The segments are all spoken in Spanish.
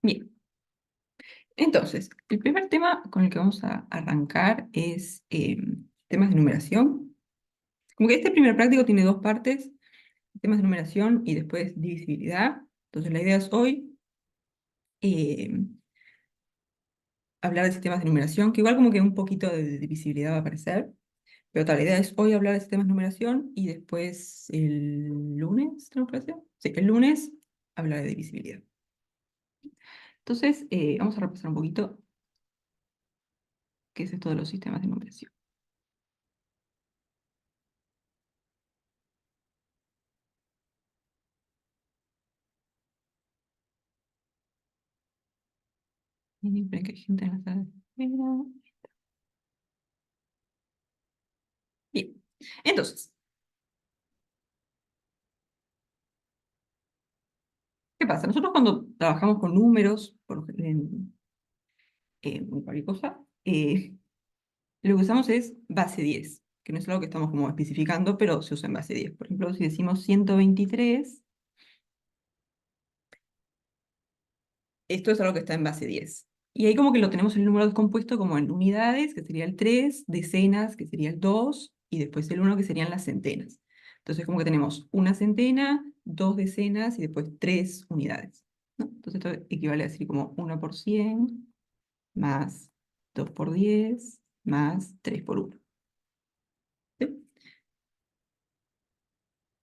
Bien, entonces, el primer tema con el que vamos a arrancar es temas de numeración. Como que este primer práctico tiene dos partes, temas de numeración y después divisibilidad. Entonces, la idea es hoy eh, hablar de sistemas de numeración, que igual como que un poquito de divisibilidad va a aparecer, pero tal, la idea es hoy hablar de sistemas de numeración y después el lunes, ¿tenemos que hacer? Sí, el lunes hablar de divisibilidad. Entonces, vamos a repasar un poquito qué es esto de los sistemas de numeración. Esperen que hay gente en la sala de espera. Bien, entonces, ¿qué pasa? Nosotros cuando trabajamos con números, en cualquier cosa, lo que usamos es base 10, que no es algo que estamos como especificando, pero se usa en base 10. Por ejemplo, si decimos 123, esto es algo que está en base 10. Y ahí como que lo tenemos el número descompuesto como en unidades, que sería el 3, decenas, que sería el 2, y después el 1, que serían las centenas. Entonces como que tenemos una centena, dos decenas y después tres unidades, ¿no? Entonces esto equivale a decir como 1 por 100 más 2 por 10 más 3 por 1. ¿Sí?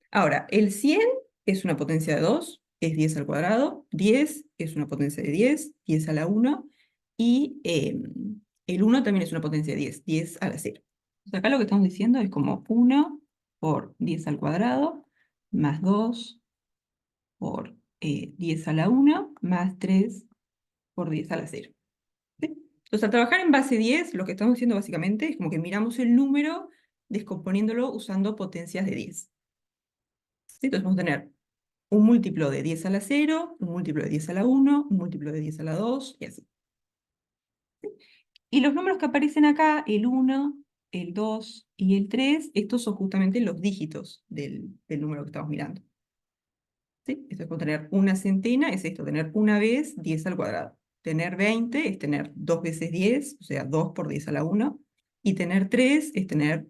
Ahora, el 100 es una potencia de 2, es 10 al cuadrado, 10 es una potencia de 10, 10 a la 1, y el 1 también es una potencia de 10, 10 a la 0. Entonces acá lo que estamos diciendo es como 1 por 10 al cuadrado, más 2 por 10 a la 1, más 3 por 10 a la 0. ¿Sí? Entonces, al trabajar en base 10, lo que estamos haciendo básicamente es como que miramos el número descomponiéndolo usando potencias de 10. ¿Sí? Entonces vamos a tener un múltiplo de 10 a la 0, un múltiplo de 10 a la 1, un múltiplo de 10 a la 2, y así. Y los números que aparecen acá, el 1, el 2 y el 3, estos son justamente los dígitos del número que estamos mirando. ¿Sí? Esto es como tener una centena, es esto, tener una vez 10 al cuadrado. Tener 20 es tener 2 veces 10, o sea, 2 por 10 a la 1. Y tener 3 es tener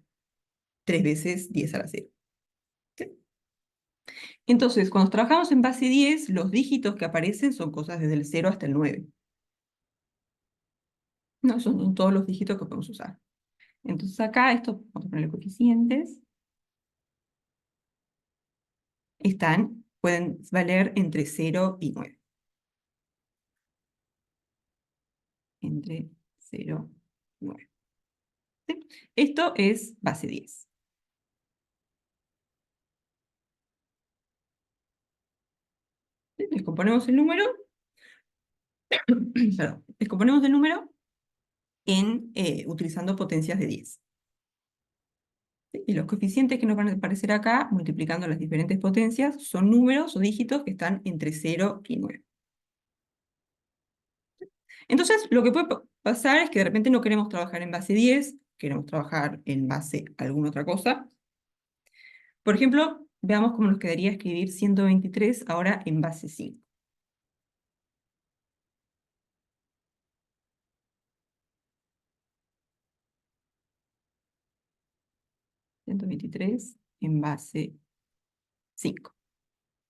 3 veces 10 a la 0. ¿Sí? Entonces, cuando trabajamos en base 10, los dígitos que aparecen son cosas desde el 0 hasta el 9. No, esos son todos los dígitos que podemos usar. Entonces acá, esto, vamos a ponerle coeficientes, pueden valer entre 0 y 9. Entre 0 y 9. ¿Sí? Esto es base 10. ¿Sí? Descomponemos el número, perdón, descomponemos el número utilizando potencias de 10. ¿Sí? Y los coeficientes que nos van a aparecer acá, multiplicando las diferentes potencias, son números o dígitos que están entre 0 y 9. Entonces, lo que puede pasar es que de repente no queremos trabajar en base 10, queremos trabajar en base a alguna otra cosa. Por ejemplo, veamos cómo nos quedaría escribir 123 ahora en base 5. 123 en base 5.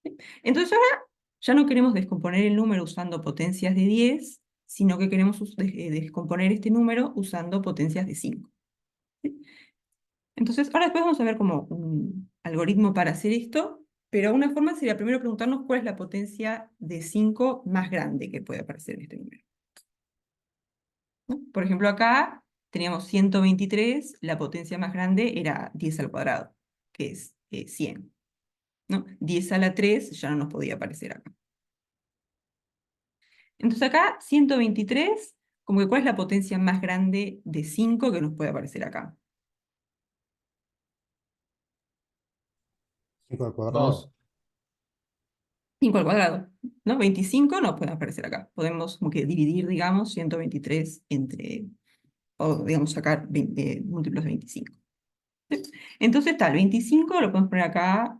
¿Sí? Entonces ahora ya no queremos descomponer el número usando potencias de 10, sino que queremos descomponer este número usando potencias de 5. ¿Sí? Entonces, ahora después vamos a ver como un algoritmo para hacer esto, pero una forma sería primero preguntarnos cuál es la potencia de 5 más grande que puede aparecer en este número, ¿no? Por ejemplo, acá teníamos 123, la potencia más grande era 10 al cuadrado, que es 100, ¿no? 10 a la 3 ya no nos podía aparecer acá. Entonces acá, 123, como que ¿cuál es la potencia más grande de 5 que nos puede aparecer acá? 5 al cuadrado. 2. 5 al cuadrado, ¿no? 25 no puede aparecer acá. Podemos como que dividir, digamos, 123 entre, o digamos, sacar múltiplos de 25. ¿Sí? Entonces tal, 25 lo podemos poner acá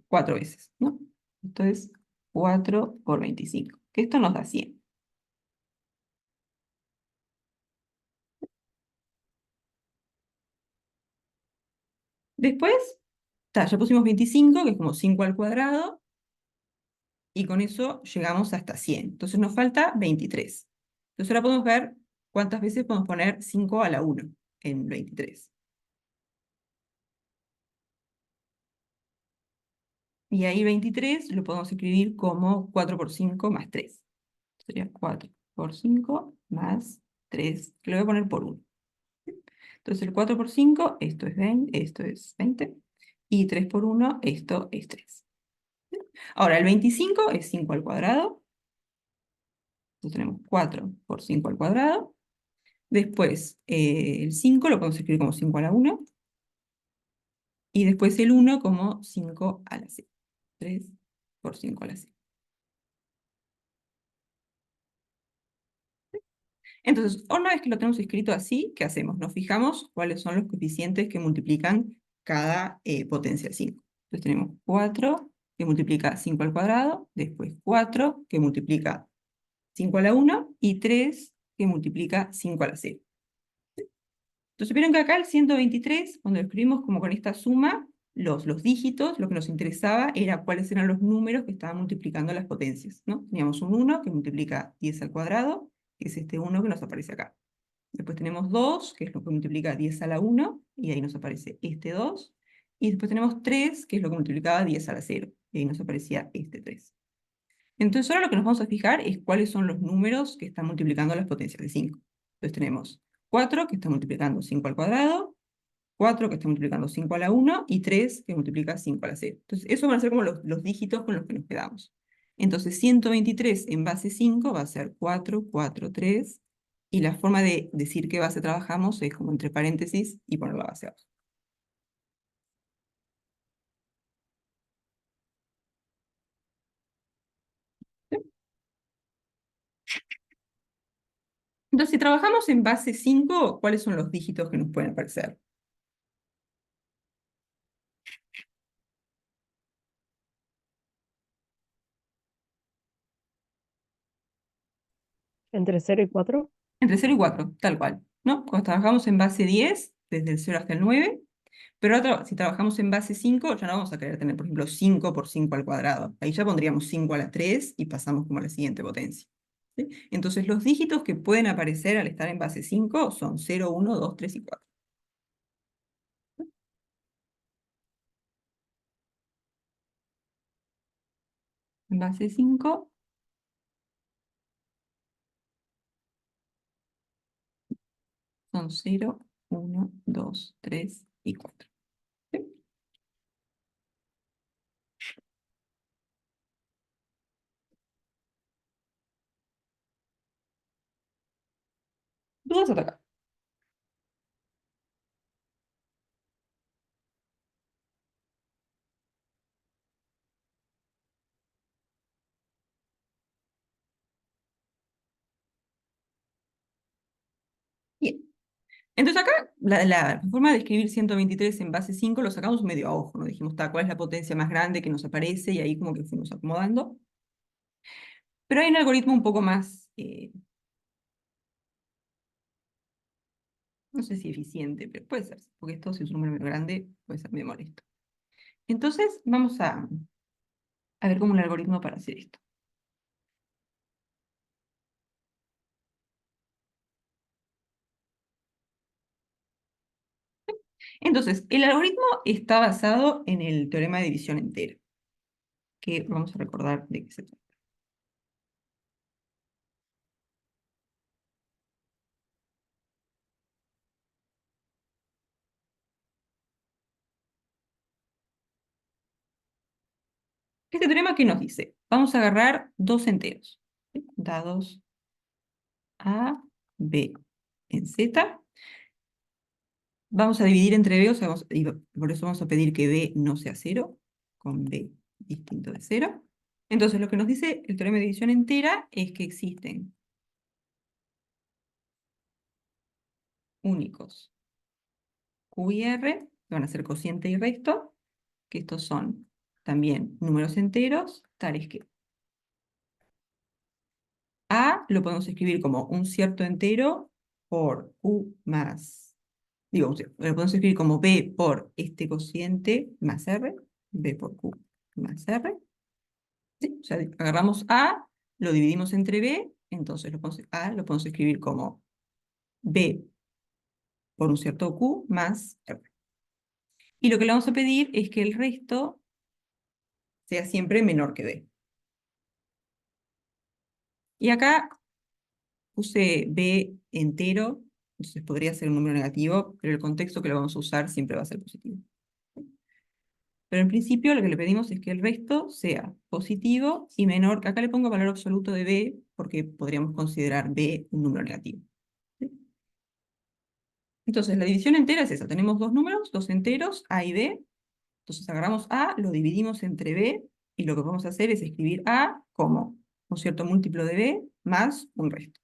4 veces, ¿no? Esto es 4 por 25. que esto nos da 100. Después, ya pusimos 25, que es como 5 al cuadrado, y con eso llegamos hasta 100. Entonces nos falta 23. Entonces ahora podemos ver cuántas veces podemos poner 5 a la 1 en 23. Y ahí 23 lo podemos escribir como 4 por 5 más 3. Sería 4 por 5 más 3, que lo voy a poner por 1. Entonces el 4 por 5, esto es 20, y 3 por 1, esto es 3. Ahora, el 25 es 5 al cuadrado, entonces tenemos 4 por 5 al cuadrado. Después, el 5 lo podemos escribir como 5 a la 1, y después el 1 como 5 a la c. 3 por 5 a la c. Entonces, una vez que lo tenemos escrito así, ¿qué hacemos? Nos fijamos cuáles son los coeficientes que multiplican cada potencia al 5. Entonces tenemos 4 que multiplica 5 al cuadrado, después 4 que multiplica 5 a la 1 y 3 que multiplica 5 a la 0. Entonces vieron que acá el 123, cuando lo escribimos como con esta suma, los dígitos, lo que nos interesaba era cuáles eran los números que estaban multiplicando las potencias, ¿no? Teníamos un 1 que multiplica 10 al cuadrado, que es este 1 que nos aparece acá. Después tenemos 2, que es lo que multiplica 10 a la 1, y ahí nos aparece este 2. Y después tenemos 3, que es lo que multiplicaba 10 a la 0, y ahí nos aparecía este 3. Entonces ahora lo que nos vamos a fijar es cuáles son los números que están multiplicando las potencias de 5. Entonces tenemos 4 que está multiplicando 5 al cuadrado, 4 que está multiplicando 5 a la 1 y 3 que multiplica 5 a la 0. Entonces esos van a ser como los dígitos con los que nos quedamos. Entonces 123 en base 5 va a ser 4, 4, 3, y la forma de decir qué base trabajamos es como entre paréntesis y poner la base abajo. Entonces si trabajamos en base 5, ¿cuáles son los dígitos que nos pueden aparecer? Entre 0 y 4. Entre 0 y 4, tal cual, ¿no? Cuando trabajamos en base 10, desde el 0 hasta el 9, pero ahora si trabajamos en base 5, ya no vamos a querer tener, por ejemplo, 5 por 5 al cuadrado. Ahí ya pondríamos 5 a la 3 y pasamos como a la siguiente potencia. ¿Sí? Entonces los dígitos que pueden aparecer al estar en base 5 son 0, 1, 2, 3 y 4. En base 5 son 0, 1, 2, 3 y 4. ¿Sí? ¿Dudas hasta acá? Bien. Entonces acá la forma de escribir 123 en base 5 lo sacamos medio a ojo, ¿no? Dijimos, cuál es la potencia más grande que nos aparece, y ahí como que fuimos acomodando. Pero hay un algoritmo un poco más, no sé si eficiente, pero puede ser, porque esto si es un número muy grande puede ser medio molesto. Entonces vamos a ver cómo un algoritmo para hacer esto. Entonces, el algoritmo está basado en el teorema de división entera, que vamos a recordar de qué se trata. Este teorema, ¿qué nos dice? Vamos a agarrar dos enteros, ¿sí? Dados A, B en Z. Vamos a dividir entre B, o sea, y por eso vamos a pedir que B no sea 0, con B distinto de 0. Entonces, lo que nos dice el teorema de división entera es que existen únicos Q y R, que van a ser cociente y resto, que estos son también números enteros, tales que lo podemos escribir como un cierto entero por Q más, digo, lo podemos escribir como B por este cociente más R, B por Q más R. ¿Sí? O sea, agarramos A, lo dividimos entre B, entonces A lo podemos escribir como B por un cierto Q más R. Y lo que le vamos a pedir es que el resto sea siempre menor que B. Y acá puse B entero, entonces podría ser un número negativo, pero el contexto que lo vamos a usar siempre va a ser positivo. Pero en principio lo que le pedimos es que el resto sea positivo y menor. Acá le pongo valor absoluto de B porque podríamos considerar B un número negativo. ¿Sí? Entonces la división entera es esa. Tenemos dos números, dos enteros, A y B. Entonces agarramos A, lo dividimos entre B y lo que vamos a hacer es escribir A como un cierto múltiplo de B más un resto.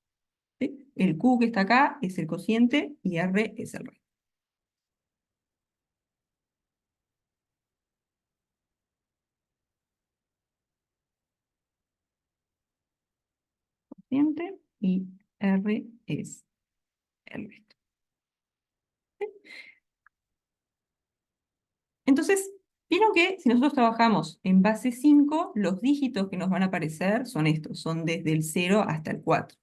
¿Sí? El Q que está acá es el cociente y R es el resto. Cociente y R es el resto. Entonces, vieron que si nosotros trabajamos en base 5, los dígitos que nos van a aparecer son estos, son desde el 0 hasta el 4.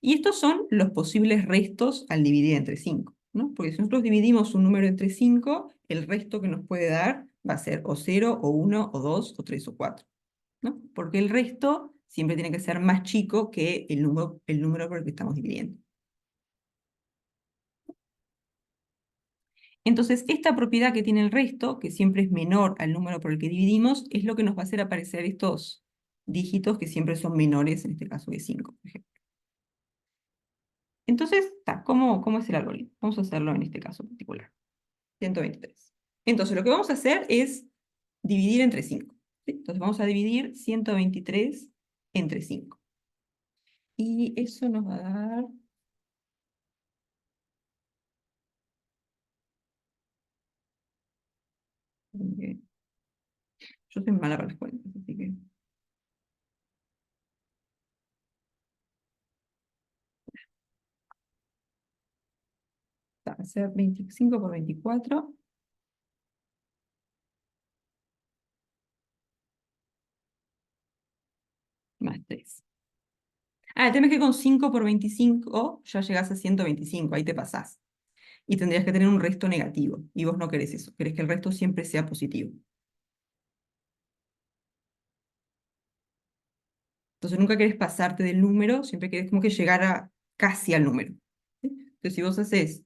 Y estos son los posibles restos al dividir entre 5, ¿no? Porque si nosotros dividimos un número entre 5, el resto que nos puede dar va a ser o 0, o 1, o 2, o 3, o 4, ¿no? Porque el resto siempre tiene que ser más chico que el número por el que estamos dividiendo. Entonces, esta propiedad que tiene el resto, que siempre es menor al número por el que dividimos, es lo que nos va a hacer aparecer estos dígitos que siempre son menores, en este caso de 5, por ejemplo. Entonces, ¿cómo es el algoritmo? Vamos a hacerlo en este caso particular. 123. Entonces, lo que vamos a hacer es dividir entre 5. ¿Sí? Entonces, vamos a dividir 123 entre 5. Y eso nos va a dar... Yo soy mala para las cuentas, así que... Va a ser 25 por 24 más 3. El tema es que con 5 por 25 ya llegás a 125, ahí te pasás. Y tendrías que tener un resto negativo. Y vos no querés eso, querés que el resto siempre sea positivo. Entonces nunca querés pasarte del número, siempre querés como que llegar casi al número. ¿Sí? Entonces si vos haces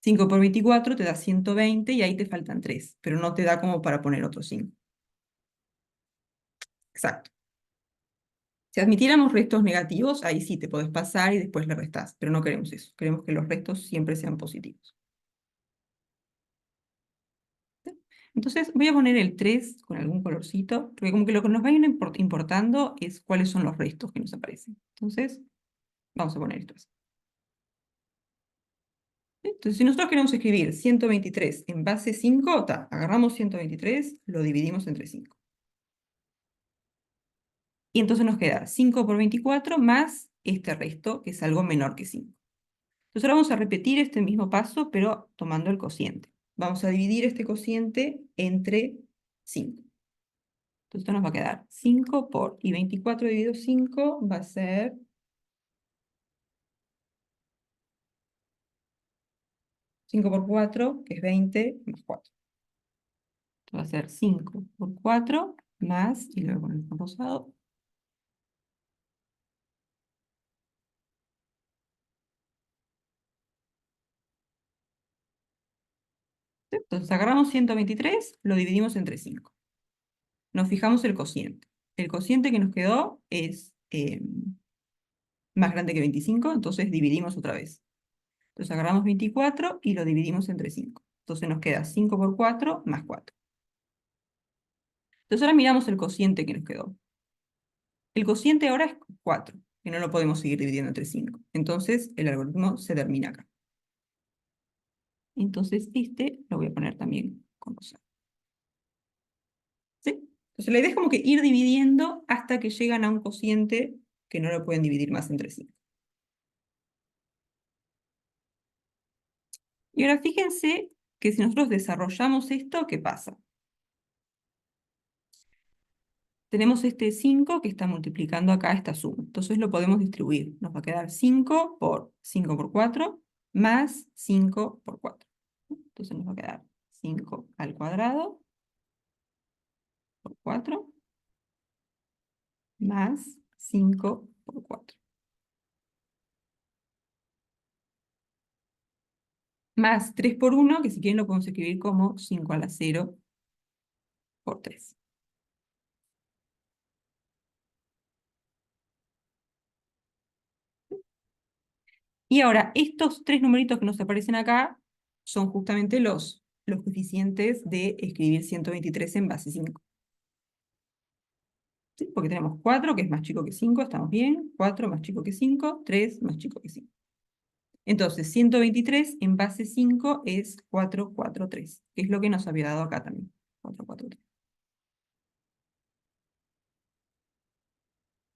5 por 24 te da 120 y ahí te faltan 3, pero no te da como para poner otros 5. Exacto. Si admitiéramos restos negativos, ahí sí te podés pasar y después le restás, pero no queremos eso. Queremos que los restos siempre sean positivos. Entonces voy a poner el 3 con algún colorcito, porque como que lo que nos va a ir importando es cuáles son los restos que nos aparecen. Entonces, vamos a poner esto así. Entonces, si nosotros queremos escribir 123 en base 5, agarramos 123, lo dividimos entre 5. Y entonces nos queda 5 por 24 más este resto, que es algo menor que 5. Entonces ahora vamos a repetir este mismo paso, pero tomando el cociente. Vamos a dividir este cociente entre 5. Entonces esto nos va a quedar 5 por, y 24 dividido 5 va a ser 5 por 4, que es 20, más 4. Esto va a ser 5 por 4 más, y luego con el rosado, entonces agarramos 123, lo dividimos entre 5. Nos fijamos el cociente. El cociente que nos quedó es más grande que 25, entonces dividimos otra vez. Entonces agarramos 24 y lo dividimos entre 5. Entonces nos queda 5 por 4 más 4. Entonces ahora miramos el cociente que nos quedó. El cociente ahora es 4, que no lo podemos seguir dividiendo entre 5. Entonces el algoritmo se termina acá. Entonces este lo voy a poner también con rosado. ¿Sí? Entonces la idea es como que ir dividiendo hasta que llegan a un cociente que no lo pueden dividir más entre 5. Y ahora fíjense que si nosotros desarrollamos esto, ¿qué pasa? Tenemos este 5 que está multiplicando acá esta suma. Entonces lo podemos distribuir. Nos va a quedar 5 por 4 más 5 por 4. Entonces nos va a quedar 5 al cuadrado por 4 más 5 por 4. Más 3 por 1, que si quieren lo podemos escribir como 5 a la 0 por 3. Y ahora, estos tres numeritos que nos aparecen acá son justamente los coeficientes de escribir 123 en base 5. ¿Sí? Porque tenemos 4, que es más chico que 5, estamos bien. 4 más chico que 5, 3 más chico que 5. Entonces, 123 en base 5 es 443, que es lo que nos había dado acá también. 443.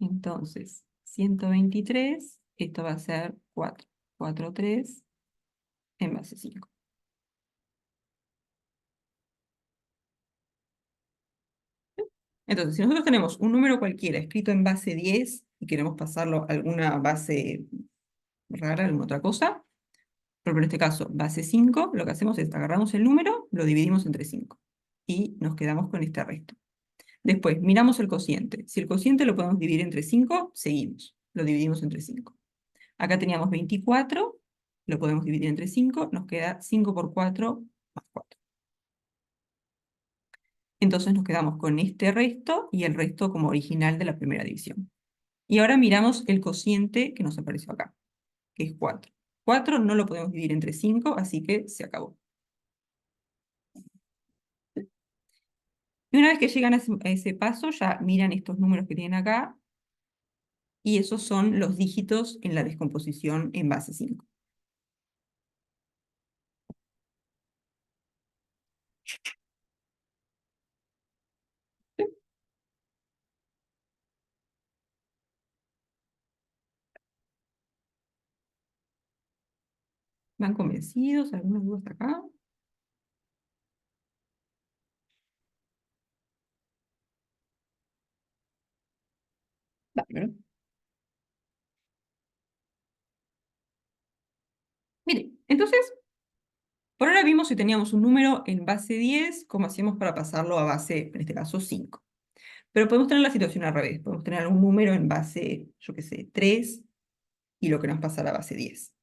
Entonces, 123, esto va a ser 443 en base 5. Entonces, si nosotros tenemos un número cualquiera escrito en base 10 y queremos pasarlo a alguna base rara, alguna otra cosa, por ejemplo, en este caso, base 5, lo que hacemos es agarramos el número, lo dividimos entre 5 y nos quedamos con este resto. Después, miramos el cociente. Si el cociente lo podemos dividir entre 5, seguimos. Lo dividimos entre 5. Acá teníamos 24, lo podemos dividir entre 5, nos queda 5 por 4 más 4. Entonces nos quedamos con este resto y el resto como original de la primera división. Y ahora miramos el cociente que nos apareció acá, que es 4. 4 no lo podemos dividir entre 5, así que se acabó. Y una vez que llegan a ese paso, ya miran estos números que tienen acá, y esos son los dígitos en la descomposición en base 5. ¿Van convencidos? ¿Alguna duda hasta acá? Bárbaro. Mire, entonces, por ahora vimos si teníamos un número en base 10, cómo hacíamos para pasarlo a base, en este caso, 5. Pero podemos tener la situación al revés. Podemos tener algún número en base, yo qué sé, 3, y lo que nos pasa a la base 10.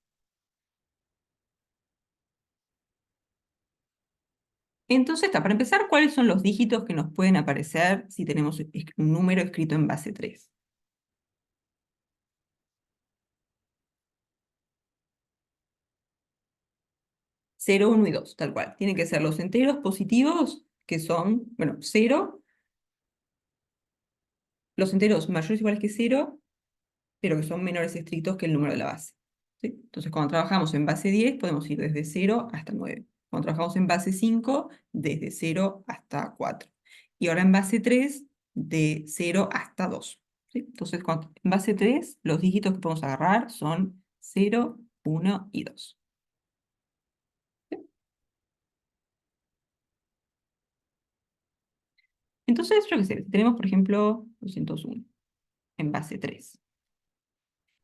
Entonces, para empezar, ¿cuáles son los dígitos que nos pueden aparecer si tenemos un número escrito en base 3? 0, 1 y 2, tal cual. Tienen que ser los enteros positivos, que son, bueno, 0, los enteros mayores o iguales que 0, pero que son menores estrictos que el número de la base. ¿Sí? Entonces, cuando trabajamos en base 10, podemos ir desde 0 hasta 9. Cuando trabajamos en base 5, desde 0 hasta 4. Y ahora en base 3, de 0 hasta 2. ¿Sí? Entonces, en base 3, los dígitos que podemos agarrar son 0, 1 y 2. Entonces, yo qué sé, tenemos, por ejemplo, 201 en base 3.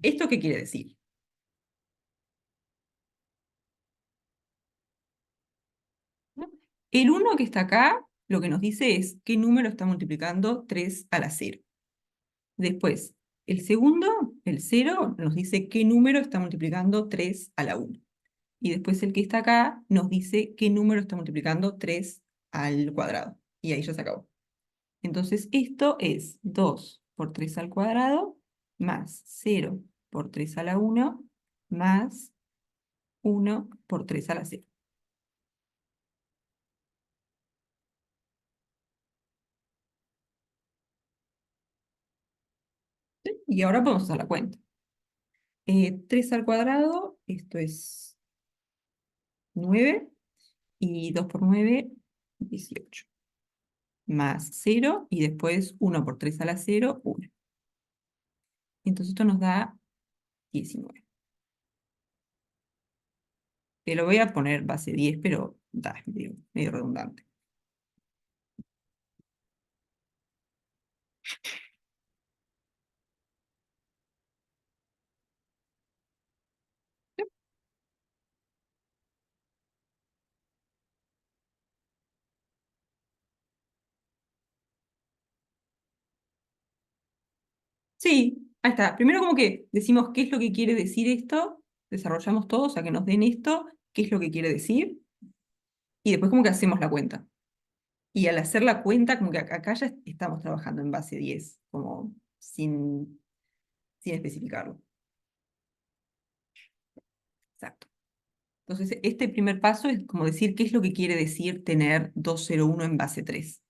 ¿Esto qué quiere decir? ¿No? El 1 que está acá, lo que nos dice es qué número está multiplicando 3 a la 0. Después, el segundo, el 0, nos dice qué número está multiplicando 3 a la 1. Y después el que está acá nos dice qué número está multiplicando 3 al cuadrado. Y ahí ya se acabó. Entonces esto es 2 por 3 al cuadrado más 0 por 3 a la 1 más 1 por 3 a la 0. ¿Sí? Y ahora podemos hacer la cuenta. 3 al cuadrado, esto es 9, y 2 por 9, 18. Más 0, y después 1 por 3 a la 0, 1. Entonces esto nos da 19. Te lo voy a poner base 10, pero es medio redundante. Sí, ahí está. Primero como que decimos qué es lo que quiere decir esto, desarrollamos todo, o sea, que nos den esto, qué es lo que quiere decir, y después como que hacemos la cuenta. Y al hacer la cuenta, como que acá ya estamos trabajando en base 10, como sin especificarlo. Exacto. Entonces, este primer paso es como decir qué es lo que quiere decir tener 201 en base 3.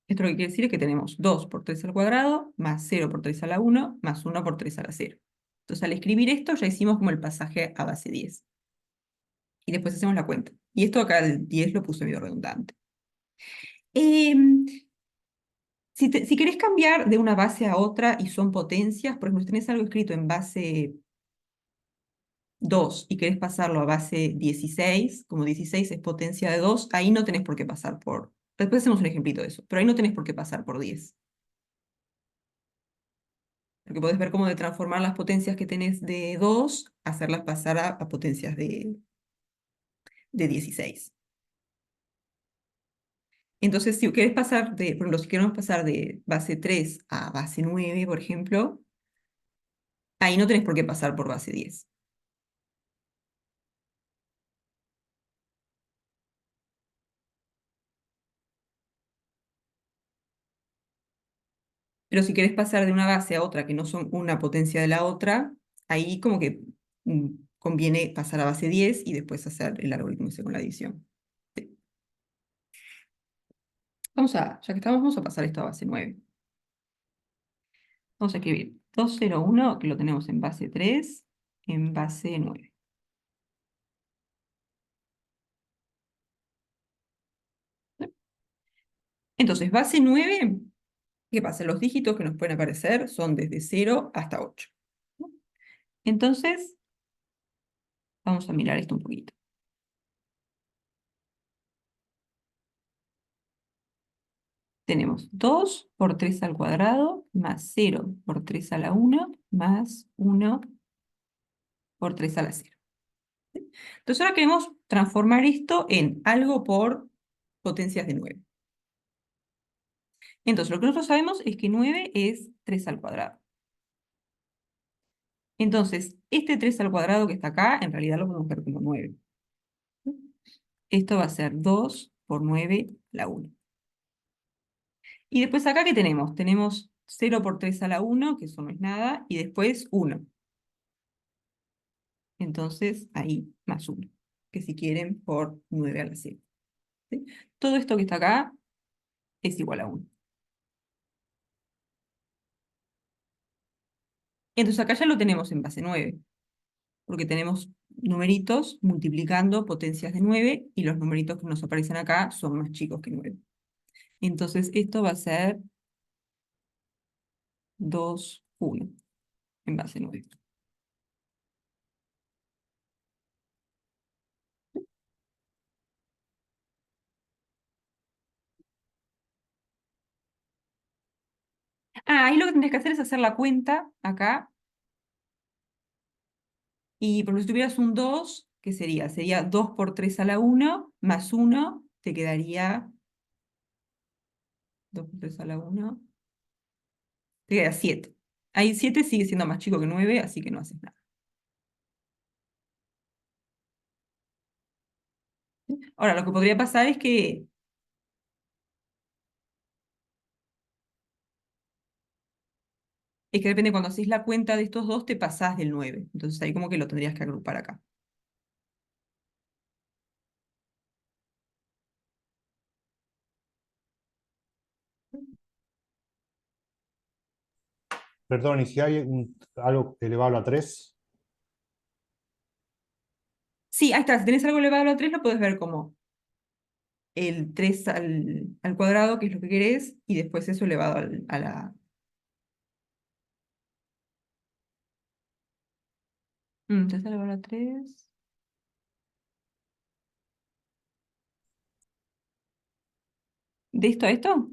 Esto lo que quiere decir es que tenemos 2 por 3 al cuadrado, más 0 por 3 a la 1, más 1 por 3 a la 0. Entonces, al escribir esto, ya hicimos como el pasaje a base 10. Y después hacemos la cuenta. Y esto acá el 10 lo puse medio redundante. Em, si querés cambiar de una base a otra y son potencias, por ejemplo, si tenés algo escrito en base 2 y querés pasarlo a base 16, como 16 es potencia de 2, ahí no tenés por qué pasar por... Después hacemos un ejemplito de eso, pero ahí no tenés por qué pasar por 10. Porque podés ver cómo de transformar las potencias que tenés de 2, hacerlas pasar a potencias de 16. Entonces, si querés pasar de, por ejemplo, si queremos pasar de base 3 a base 9, por ejemplo, ahí no tenés por qué pasar por base 10. Pero si querés pasar de una base a otra que no son una potencia de la otra, ahí como que conviene pasar a base 10 y después hacer el algoritmo ese con la división. Sí. Ya que estamos, vamos a pasar esto a base 9. Vamos a escribir 201, que lo tenemos en base 3, en base 9. Entonces, base 9, ¿qué pasa? Los dígitos que nos pueden aparecer son desde 0 hasta 8. Entonces, vamos a mirar esto un poquito. Tenemos 2 por 3 al cuadrado, más 0 por 3 a la 1, más 1 por 3 a la 0. Entonces ahora queremos transformar esto en algo por potencias de 9. Entonces lo que nosotros sabemos es que 9 es 3 al cuadrado. Entonces, este 3 al cuadrado que está acá, en realidad lo podemos ver como 9. Esto va a ser 2 por 9 a la 1. Y después acá, ¿qué tenemos? Tenemos 0 por 3 a la 1, que eso no es nada, y después 1. Entonces, ahí, más 1, que si quieren, por 9 a la 0. ¿Sí? Todo esto que está acá es igual a 1. Entonces acá ya lo tenemos en base 9, porque tenemos numeritos multiplicando potencias de 9, y los numeritos que nos aparecen acá son más chicos que 9. Entonces esto va a ser 2, 1, en base 9. Ahí lo que tendrías que hacer es hacer la cuenta acá, y por si tuvieras un 2, ¿qué sería? Sería 2 por 3 a la 1, más 1, te quedaría 2 por 3 a la 1, te queda 7. Ahí 7 sigue siendo más chico que 9, así que no haces nada. Ahora, lo que podría pasar es que depende, cuando haces la cuenta de estos dos, te pasás del 9. Entonces ahí como que lo tendrías que agrupar acá. Perdón, y si hay algo elevado a 3, Sí, ahí está. Si tenés algo elevado a 3, lo puedes ver como el 3 al cuadrado, que es lo que querés, y después eso elevado a la... 3 elevado a la 3. ¿De esto a esto?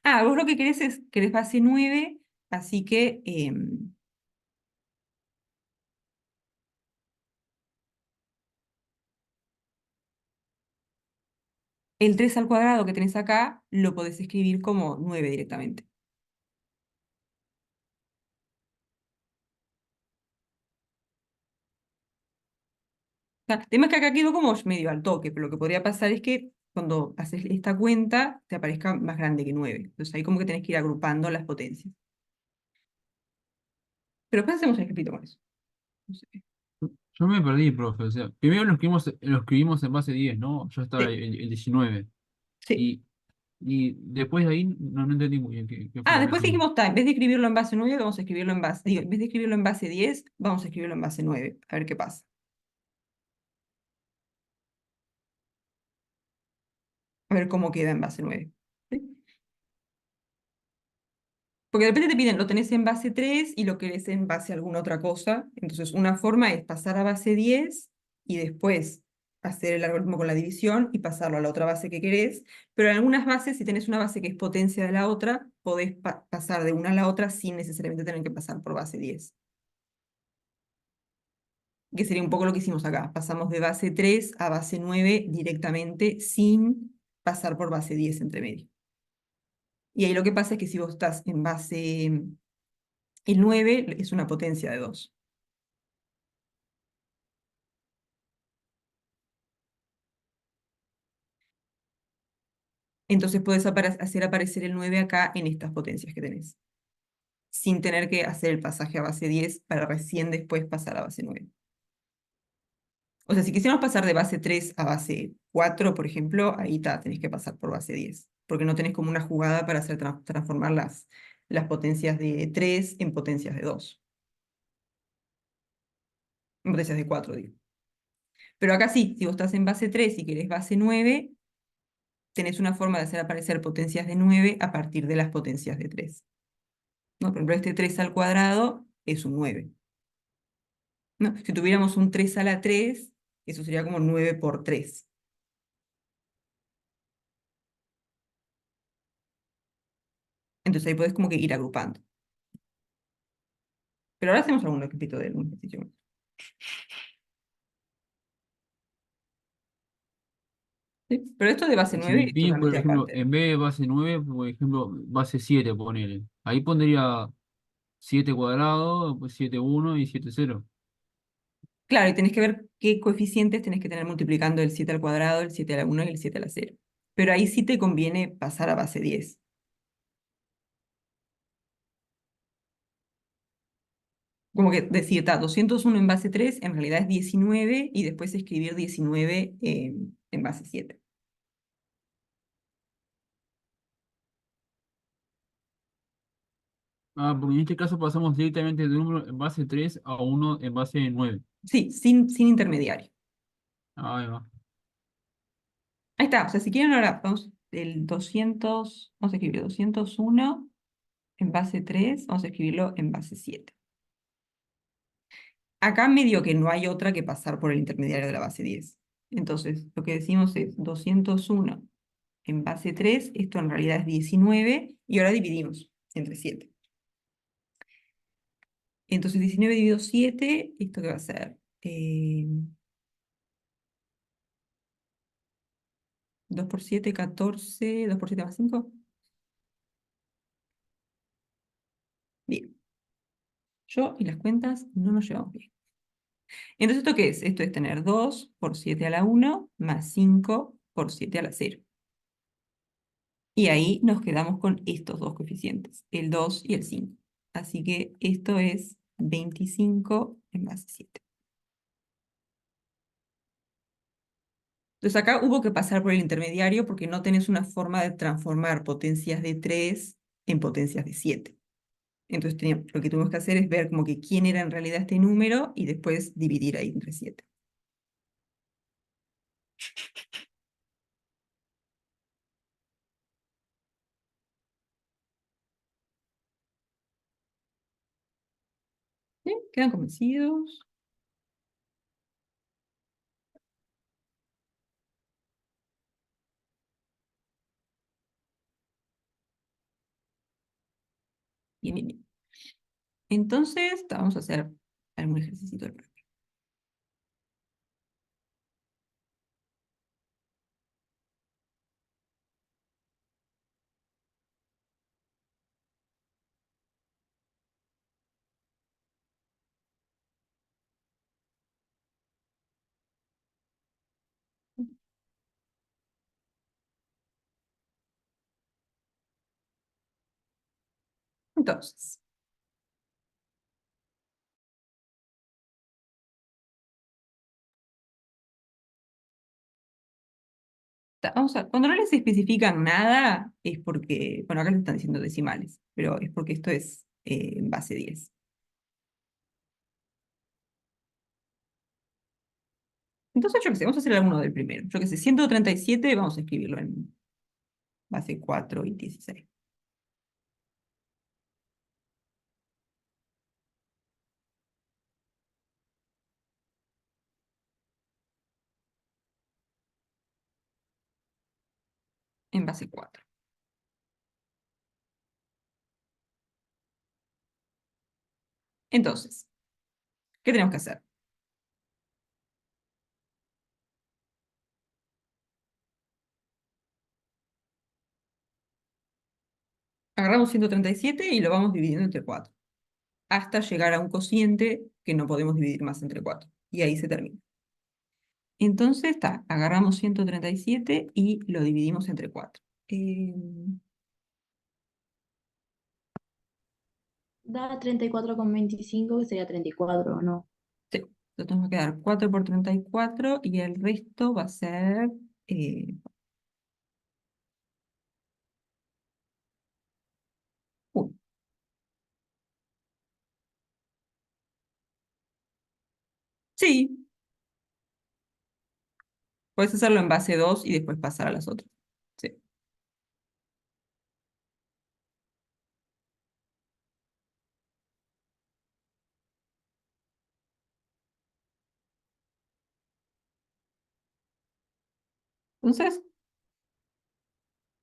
Ah, vos lo que querés es, querés base 9, así que el 3 al cuadrado que tenés acá lo podés escribir como 9 directamente. El tema es que acá quedó como medio al toque, pero lo que podría pasar es que cuando haces esta cuenta te aparezca más grande que 9. Entonces ahí como que tenés que ir agrupando las potencias. Pero después hacemos el escrito con eso. No sé. Yo me perdí, profe. O sea, primero lo escribimos en base 10, ¿no? Ya estaba Sí, el 19. sí. Y después de ahí no entendí muy bien qué fue Ah, lo que después hicimos. dijimos, en vez de escribirlo en base 9, vamos a escribirlo en base, digo, en vez de escribirlo en base 10, vamos a escribirlo en base 9. A ver qué pasa. A ver cómo queda en base 9. ¿Sí? Porque de repente te piden, lo tenés en base 3 y lo querés en base a alguna otra cosa. Entonces, una forma es pasar a base 10 y después hacer el algoritmo con la división y pasarlo a la otra base que querés. Pero en algunas bases, si tenés una base que es potencia de la otra, podés pasar de una a la otra sin necesariamente tener que pasar por base 10. Que sería un poco lo que hicimos acá. Pasamos de base 3 a base 9 directamente sin pasar por base 10 entre medio. Y ahí lo que pasa es que si vos estás en base, el 9 es una potencia de 2. Entonces puedes hacer aparecer el 9 acá en estas potencias que tenés, sin tener que hacer el pasaje a base 10 para recién después pasar a base 9. O sea, si quisiéramos pasar de base 3 a base 4, por ejemplo, ahí tenés que pasar por base 10, porque no tenés como una jugada para hacer transformar las potencias de 3 en potencias de 2, en potencias de 4, digo. Pero acá sí, si vos estás en base 3 y querés base 9, tenés una forma de hacer aparecer potencias de 9 a partir de las potencias de 3. ¿No? Por ejemplo, este 3 al cuadrado es un 9. ¿No? Si tuviéramos un 3 a la 3, eso sería como 9 por 3. Entonces ahí podés como que ir agrupando. Pero ahora hacemos algún ejercicio de algún ejercicio más. ¿Sí? Pero esto de base Y si 9 me es piden, por totalmente ejemplo, aparte. en vez de base 9 por ejemplo, base 7 ponele. Ahí pondría 7 cuadrado, pues 7 1 y 7 0. Claro, y tenés que ver qué coeficientes tenés que tener multiplicando el 7 al cuadrado, el 7 a la 1 y el 7 a la 0. Pero ahí sí te conviene pasar a base 10. Como que decir, 201 en base 3 en realidad es 19 y después escribir 19 en base 7. Ah, porque en este caso pasamos directamente de un número en base 3 a uno en base 9. Sí, sin intermediario. Ahí va. Ahí está, o sea, si quieren ahora, vamos, vamos a escribir 201 en base 3, vamos a escribirlo en base 7. Acá medio que no hay otra que pasar por el intermediario de la base 10. Entonces, lo que decimos es 201 en base 3, esto en realidad es 19, y ahora dividimos entre 7. Entonces, 19 dividido 7, ¿esto qué va a ser? 2 por 7, 14, 2 por 7 más 5. Bien, yo y las cuentas no nos llevamos bien. Entonces, ¿esto qué es? Esto es tener 2 por 7 a la 1 más 5 por 7 a la 0. Y ahí nos quedamos con estos dos coeficientes, el 2 y el 5. Así que esto es 25 en base 7. Entonces acá hubo que pasar por el intermediario porque no tenés una forma de transformar potencias de 3 en potencias de 7. Entonces lo que tuvimos que hacer es ver como que quién era en realidad este número y después dividir ahí entre 7. ¿Quedan convencidos? Bien, bien, bien. Entonces, vamos a hacer algún ejercicio del programa. Entonces, cuando no les especifican nada, es porque, bueno, acá les están diciendo decimales, pero es porque esto es en base 10. Entonces, yo qué sé, vamos a hacer alguno del primero. Yo qué sé, 137, vamos a escribirlo en base 4 y 16. En base 4. Entonces, ¿qué tenemos que hacer? Agarramos 137 y lo vamos dividiendo entre 4, hasta llegar a un cociente que no podemos dividir más entre 4. Y ahí se termina. Entonces, agarramos 137 y lo dividimos entre 4. Da 34,25 que sería 34, ¿o no? Sí, entonces nos va a quedar 4 por 34 y el resto va a ser... eh, uno. Sí, puedes hacerlo en base 2 y después pasar a las otras. Sí. Entonces,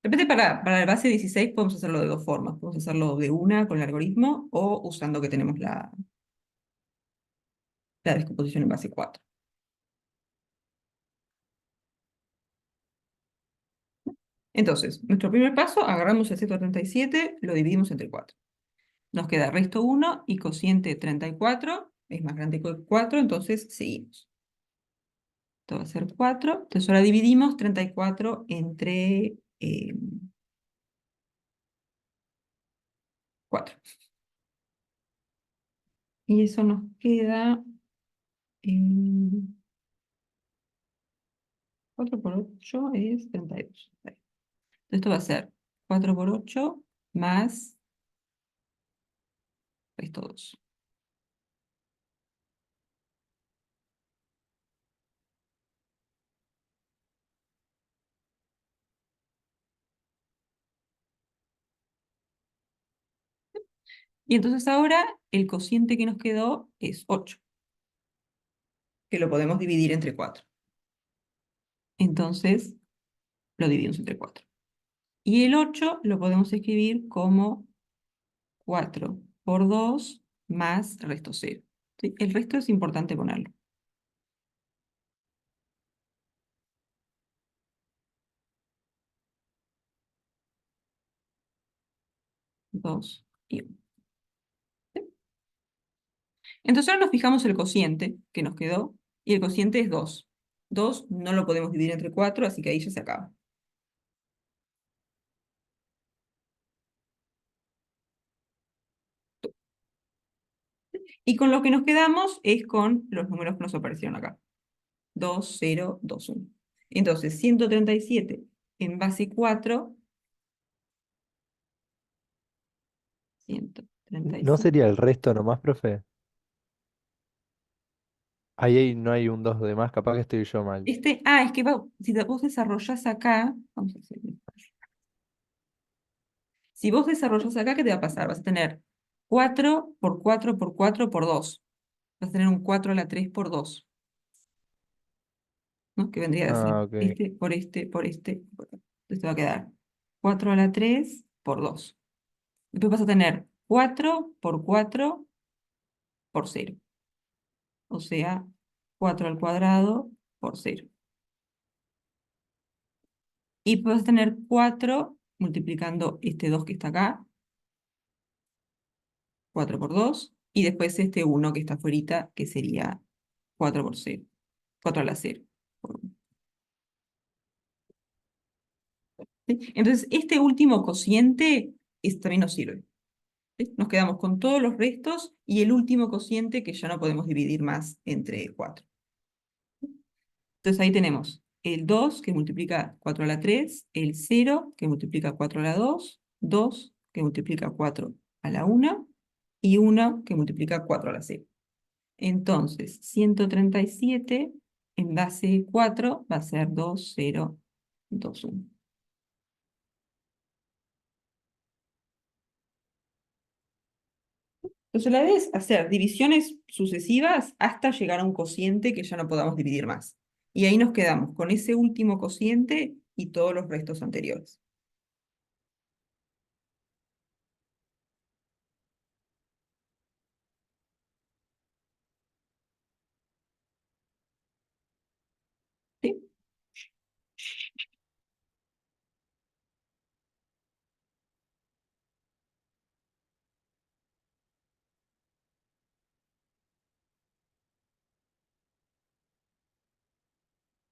de repente para el base 16 podemos hacerlo de dos formas. Podemos hacerlo de una con el algoritmo o usando que tenemos la descomposición en base 4. Entonces, nuestro primer paso, agarramos el 137, lo dividimos entre 4. Nos queda resto 1 y cociente 34, es más grande que 4, entonces seguimos. Esto va a ser 4. Entonces ahora dividimos 34 entre 4. Y eso nos queda 4 por 8 es 32. Entonces esto va a ser 4 por 8 más esto 2. Y entonces ahora el cociente que nos quedó es 8, que lo podemos dividir entre 4. Entonces lo dividimos entre 4. Y el 8 lo podemos escribir como 4 por 2 más resto 0. ¿Sí? El resto es importante ponerlo. Dos y 1. Entonces ahora nos fijamos el cociente que nos quedó, y el cociente es 2. 2 no lo podemos dividir entre 4, así que ahí ya se acaba. Y con lo que nos quedamos es con los números que nos aparecieron acá. 2, 0, 2, 1. Entonces, 137 en base 4, ¿No 137. sería el resto nomás, profe? Ahí no hay un 2 de más, capaz que estoy yo mal. Es que si vos desarrollás acá, vamos a hacer. Si vos desarrollas acá, ¿qué te va a pasar? Vas a tener 4 por 4 por 4 por 2. vas a tener un 4 a la 3 por 2, ¿no? Que vendría a ser Ah, ok. este por este por este. Entonces te va a quedar 4 a la 3 por 2. Después vas a tener 4 por 4 por 0. O sea, 4 al cuadrado por 0. Y vas a tener 4 multiplicando este 2 que está acá, 4 por 2, y después este 1 que está afuera, que sería 4 por 0, 4 a la 0. ¿Sí? Entonces, este último cociente también nos sirve. ¿Sí? Nos quedamos con todos los restos y el último cociente que ya no podemos dividir más entre 4. Entonces ahí tenemos el 2 que multiplica 4 a la 3, el 0 que multiplica 4 a la 2, 2 que multiplica 4 a la 1 y 1 que multiplica 4 a la 0. Entonces, 137 en base 4 va a ser 2, 0, 2, 1. Entonces la idea es hacer divisiones sucesivas hasta llegar a un cociente que ya no podamos dividir más. Y ahí nos quedamos con ese último cociente y todos los restos anteriores. ¿Sí?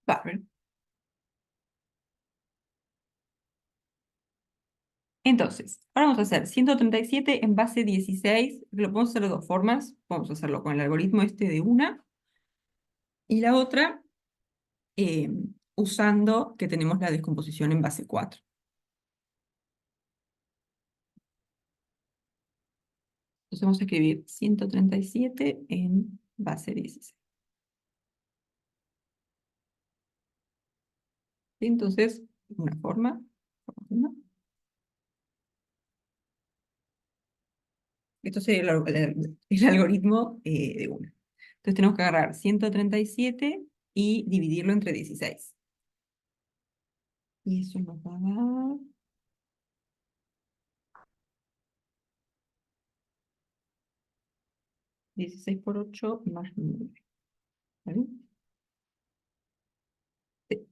Bárbaro. Entonces, ahora vamos a hacer 137 en base 16. Lo podemos hacer de dos formas. Vamos a hacerlo con el algoritmo este de una y la otra eh, usando que tenemos la descomposición en base 4. Entonces vamos a escribir 137 en base 16. ¿Sí? Entonces, una forma. Esto sería el algoritmo de una. Entonces tenemos que agarrar 137 y dividirlo entre 16. Y eso nos va a dar 16 por 8 más 9. ¿Vale? Sí.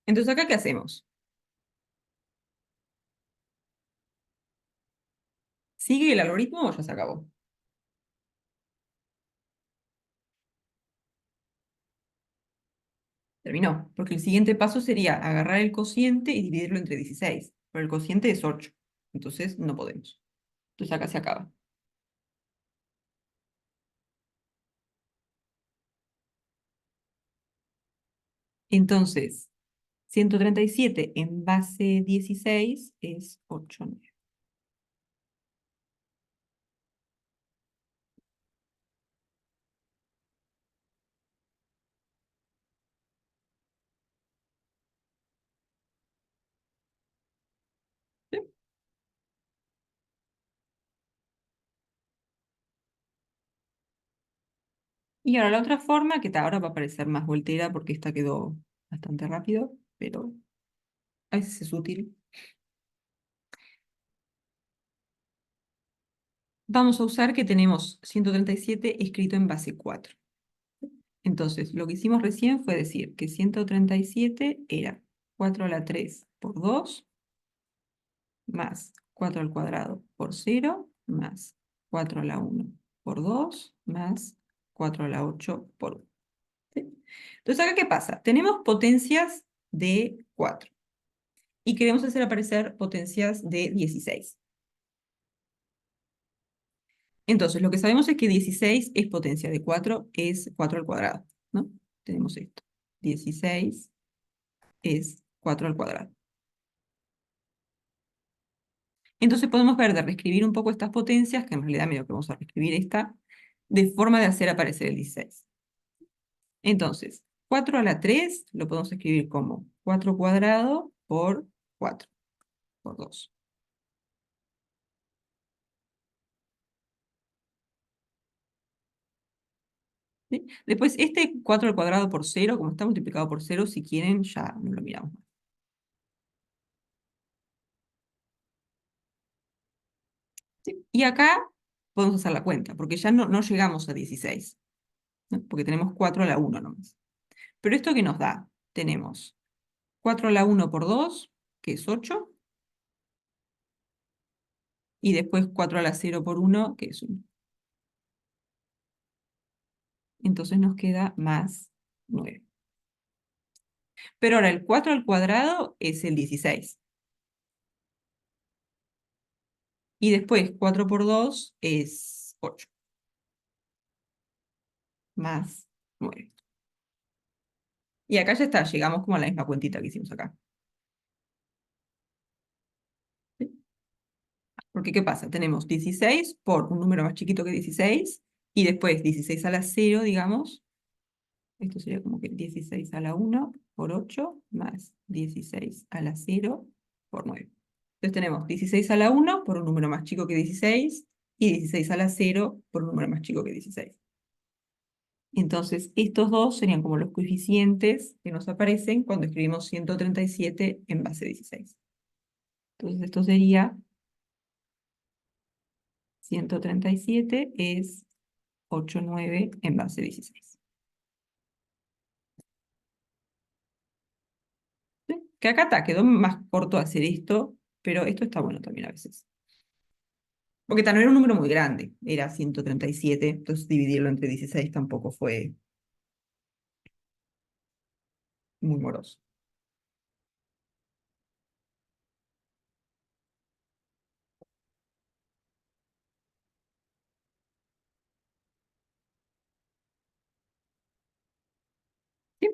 Entonces, ¿acá qué hacemos? ¿Sigue el algoritmo o ya se acabó? Terminó, porque el siguiente paso sería agarrar el cociente y dividirlo entre 16. Pero el cociente es 8. Entonces, no podemos. Entonces, acá se acaba. Entonces, 137 en base 16 es 8. ¿Sí? Y ahora la otra forma, que ahora va a parecer más voltera porque esta quedó bastante rápido, pero a veces es útil. Vamos a usar que tenemos 137 escrito en base 4. Entonces, lo que hicimos recién fue decir que 137 era 4 a la 3 por 2, más 4 al cuadrado por 0, más 4 a la 1 por 2, más 4 a la 8 por 1. ¿Sí? Entonces, ¿acá qué pasa? Tenemos potencias de 4 y queremos hacer aparecer potencias de 16. Entonces, lo que sabemos es que 16 es potencia de 4, es 4 al cuadrado, ¿no? Tenemos esto. 16 es 4 al cuadrado. Entonces podemos ver de reescribir un poco estas potencias, que en realidad medio que vamos a reescribir esta, de forma de hacer aparecer el 16. Entonces, 4 a la 3 lo podemos escribir como 4 cuadrado por 4, por 2. ¿Sí? Después, este 4 al cuadrado por 0, como está multiplicado por 0, si quieren, ya no lo miramos más. ¿Sí? Y acá podemos hacer la cuenta, porque ya no llegamos a 16, ¿no? Porque tenemos 4 a la 1 nomás. Pero ¿esto qué nos da? Tenemos 4 a la 1 por 2, que es 8, y después 4 a la 0 por 1, que es 1. Entonces nos queda más 9. Pero ahora el 4 al cuadrado es el 16. Y después 4 por 2 es 8. Más 9. Y acá ya está, llegamos como a la misma cuentita que hicimos acá. ¿Sí? Porque ¿qué pasa? Tenemos 16 por un número más chiquito que 16, y después 16 a la 0, digamos. Esto sería como que 16 a la 1 por 8 más 16 a la 0 por 9. Entonces tenemos 16 a la 1 por un número más chico que 16 y 16 a la 0 por un número más chico que 16. Entonces estos dos serían como los coeficientes que nos aparecen cuando escribimos 137 en base 16. Entonces esto sería 137 es 89 en base 16. ¿Sí? Que acá está, quedó más corto hacer esto, pero esto está bueno también a veces. Porque también era un número muy grande, era 137, entonces dividirlo entre 16 tampoco fue muy moroso. ¿Sí?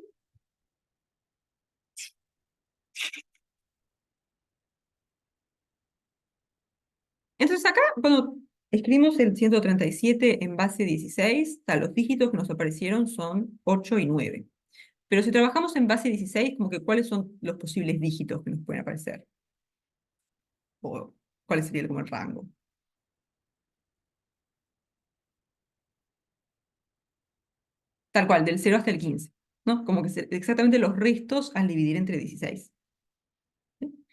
Entonces acá, cuando escribimos el 137 en base 16, los dígitos que nos aparecieron son 8 y 9. Pero si trabajamos en base 16, como que ¿cuáles son los posibles dígitos que nos pueden aparecer? ¿O cuál sería como el rango? Tal cual, del 0 hasta el 15, ¿no? Como que exactamente los restos al dividir entre 16. ¿Sí?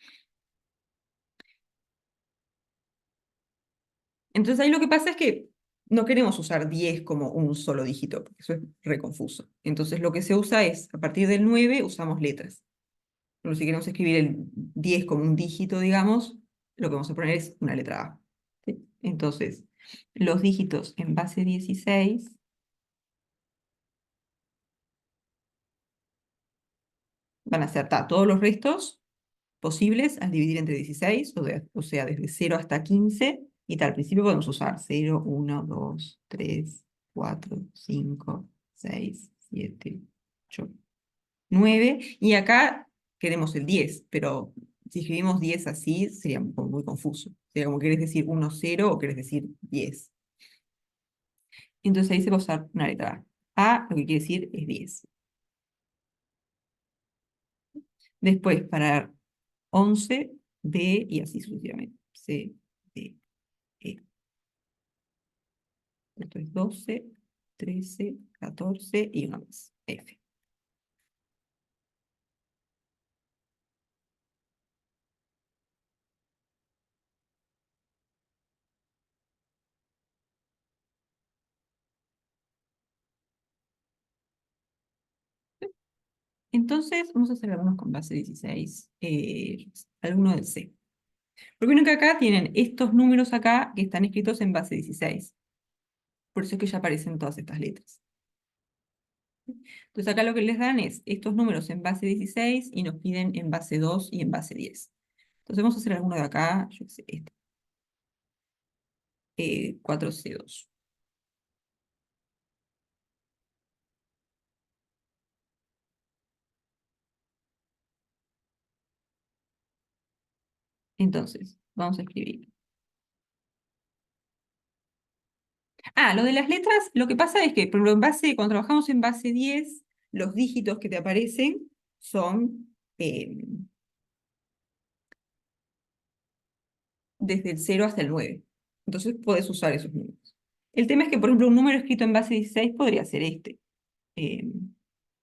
Entonces ahí lo que pasa es que no queremos usar 10 como un solo dígito, porque eso es reconfuso. Entonces lo que se usa es, a partir del 9 usamos letras. Pero si queremos escribir el 10 como un dígito, digamos, lo que vamos a poner es una letra A. ¿Sí? Entonces, los dígitos en base 16 van a ser todos los restos posibles al dividir entre 16, o sea, desde 0 hasta 15, y tal, al principio podemos usar 0, 1, 2, 3, 4, 5, 6, 7, 8, 9, y acá queremos el 10, pero si escribimos 10 así, sería como muy confuso. Sería como querés decir 1, 0 o querés decir 10. Entonces ahí se va a usar una letra A. A lo que quiere decir es 10. Después, para 11, B y así sucesivamente. C, D, E. Esto es 12, 13, 14 y una más. F. Entonces, vamos a hacer algunos con base 16. Alguno del C. Porque vieron que acá tienen estos números acá que están escritos en base 16. Por eso es que ya aparecen todas estas letras. Entonces acá lo que les dan es estos números en base 16 y nos piden en base 2 y en base 10. Entonces vamos a hacer alguno de acá, yo qué sé, este. 4C2. Entonces, vamos a escribir. Lo de las letras, lo que pasa es que, por ejemplo, cuando trabajamos en base 10, los dígitos que te aparecen son desde el 0 hasta el 9. Entonces, puedes usar esos números. El tema es que, por ejemplo, un número escrito en base 16 podría ser este.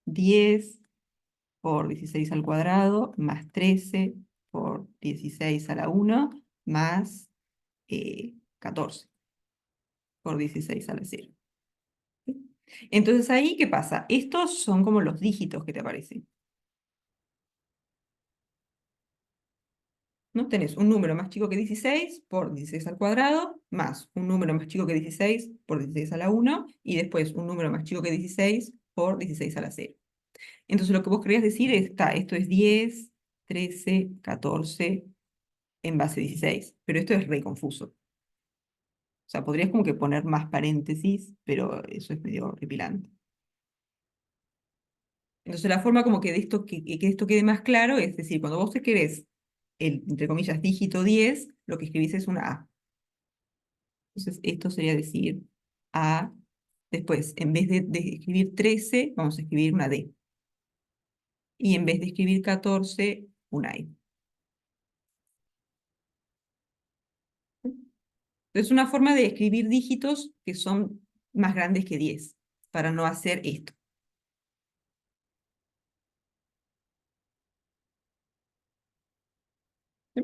10 por 16 al cuadrado, más 13 por 16 a la 1, más 14 por 16 a la 0. ¿Sí? Entonces ahí, ¿qué pasa? Estos son como los dígitos que te aparecen. ¿No? Tenés un número más chico que 16 por 16 al cuadrado, más un número más chico que 16 por 16 a la 1, y después un número más chico que 16 por 16 a la 0. Entonces lo que vos querías decir es, esto es 10, 13, 14 en base 16, pero esto es re confuso. O sea, podrías como que poner más paréntesis, pero eso es medio repilante. Entonces la forma como que de esto, que esto quede más claro es decir, cuando vos te querés el, entre comillas, dígito 10, lo que escribís es una A. Entonces esto sería decir A, después, en vez de escribir 13, vamos a escribir una D. Y en vez de escribir 14, una E. Es una forma de escribir dígitos que son más grandes que 10, para no hacer esto. ¿Sí?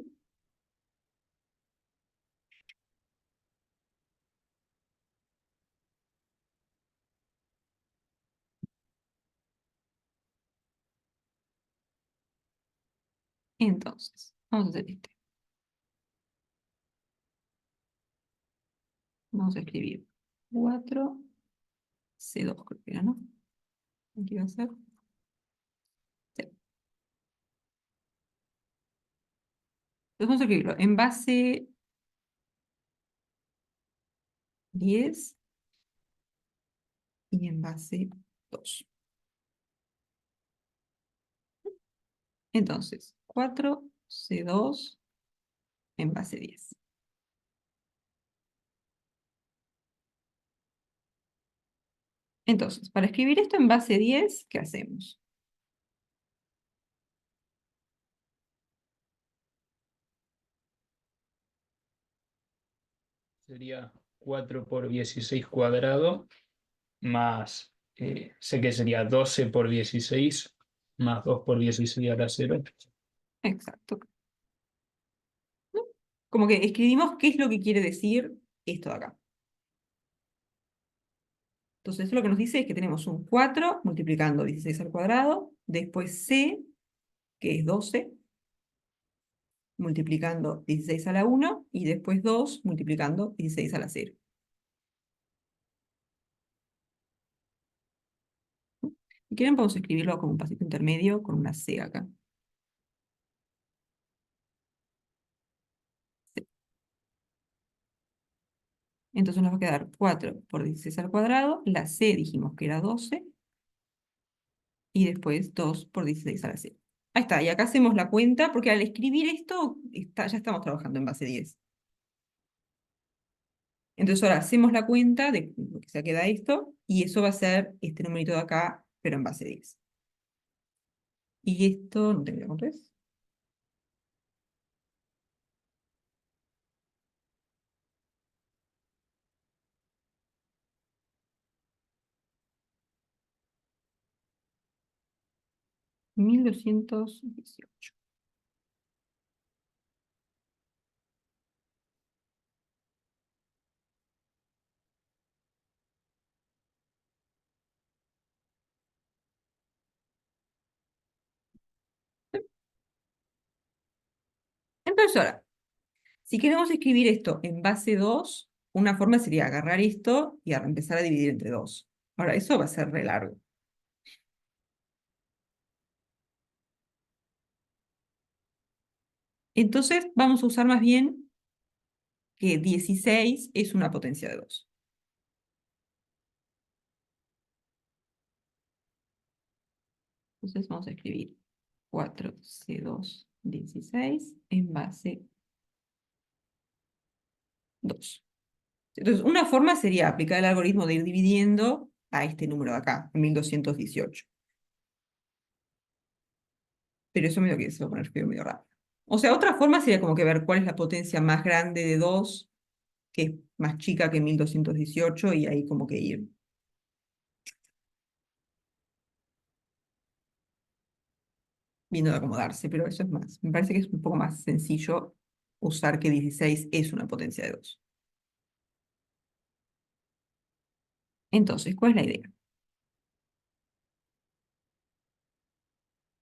Entonces, vamos a hacer este. Vamos a escribir 4C2, creo que era, ¿no? Aquí va a ser. Sí. Entonces vamos a escribirlo en base 10 y en base 2. Entonces, 4C2 en base 10. Entonces, para escribir esto en base 10, ¿qué hacemos? Sería 4 por 16 cuadrado más, sé que sería 12 por 16 más 2 por 16 a la 0. Exacto. ¿No? Como que escribimos qué es lo que quiere decir esto de acá. Entonces, esto lo que nos dice es que tenemos un 4 multiplicando 16 al cuadrado, después C, que es 12, multiplicando 16 a la 1, y después 2 multiplicando 16 a la 0. Si quieren, podemos escribirlo como un pasito intermedio con una C acá. C. Entonces nos va a quedar 4 por 16 al cuadrado, la C dijimos que era 12, y después 2 por 16 a la 0. Ahí está, y acá hacemos la cuenta, porque al escribir esto, ya estamos trabajando en base 10. Entonces ahora hacemos la cuenta de lo que se queda esto, y eso va a ser este numerito de acá, pero en base 10. Y esto, no tengo idea cuánto es. 1218. Entonces ahora, si queremos escribir esto en base 2, una forma sería agarrar esto y empezar a dividir entre 2. Ahora, eso va a ser re largo. Entonces, vamos a usar más bien que 16 es una potencia de 2. Entonces, vamos a escribir 4C2 16 en base 2. Entonces, una forma sería aplicar el algoritmo de ir dividiendo a este número de acá, 1218. Pero eso medio que se va a poner medio rápido. O sea, otra forma sería como que ver cuál es la potencia más grande de 2 que es más chica que 1218 y ahí como que ir. Viendo de acomodarse, pero eso es más. Me parece que es un poco más sencillo usar que 16 es una potencia de 2. Entonces, ¿cuál es la idea?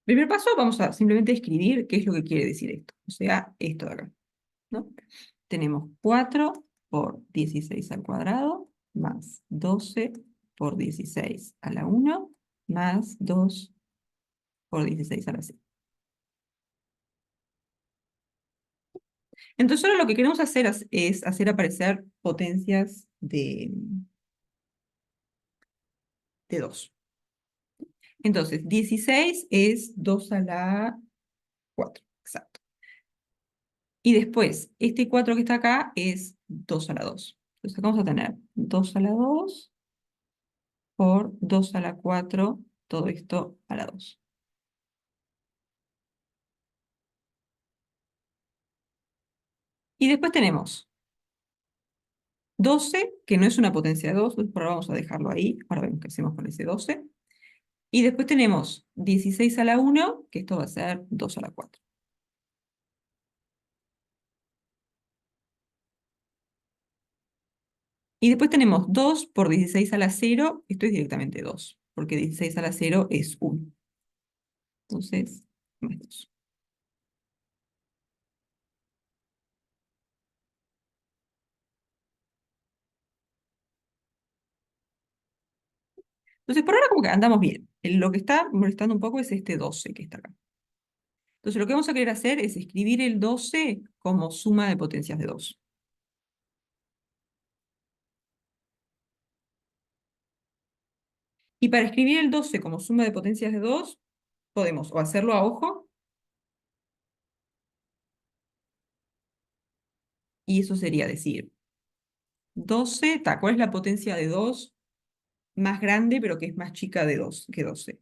Primer paso, vamos a simplemente escribir qué es lo que quiere decir esto. O sea, esto de acá, ¿no? Tenemos 4 por 16 al cuadrado más 12 por 16 a la 1 más 2 por 16 a la 6. Entonces ahora lo que queremos hacer es hacer aparecer potencias de 2. Entonces, 16 es 2 a la 4, exacto. Y después, este 4 que está acá es 2 a la 2. Entonces acá vamos a tener 2 a la 2 por 2 a la 4, todo esto a la 2. Y después tenemos 12, que no es una potencia de 2, entonces por ahora vamos a dejarlo ahí. Ahora vemos qué hacemos con ese 12. Y después tenemos 16 a la 1, que esto va a ser 2 a la 4. Y después tenemos 2 por 16 a la 0, esto es directamente 2, porque 16 a la 0 es 1. Entonces, más 2. Entonces, por ahora como que andamos bien. Lo que está molestando un poco es este 12 que está acá. Entonces, lo que vamos a querer hacer es escribir el 12 como suma de potencias de 2. Y para escribir el 12 como suma de potencias de 2, podemos o hacerlo a ojo, y eso sería decir, 12, ¿cuál es la potencia de 2 más grande, pero que es más chica de 2 que 12?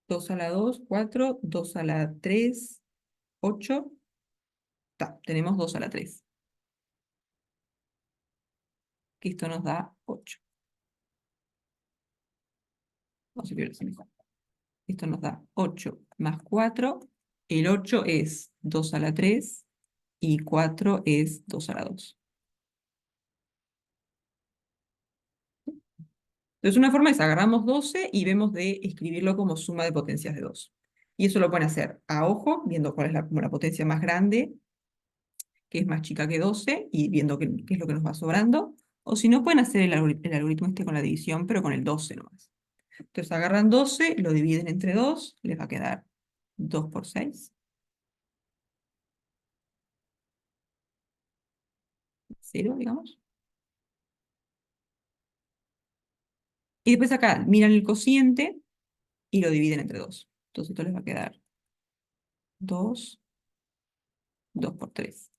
2 a la 2, 4, 2 a la 3, 8. Tenemos 2 a la 3, que esto nos da 8. Vamos a escribirlo así mejor. Esto nos da 8 más 4. El 8 es 2 a la 3 y 4 es 2 a la 2. Entonces una forma es agarramos 12 y vemos de escribirlo como suma de potencias de 2. Y eso lo pueden hacer a ojo, viendo cuál es como la potencia más grande, que es más chica que 12, y viendo qué es lo que nos va sobrando. O si no, pueden hacer el algoritmo este con la división, pero con el 12 nomás. Entonces agarran 12, lo dividen entre 2, les va a quedar 2 por 6. 0, digamos. Y después acá miran el cociente y lo dividen entre 2. Entonces esto les va a quedar 2, 2 por 3.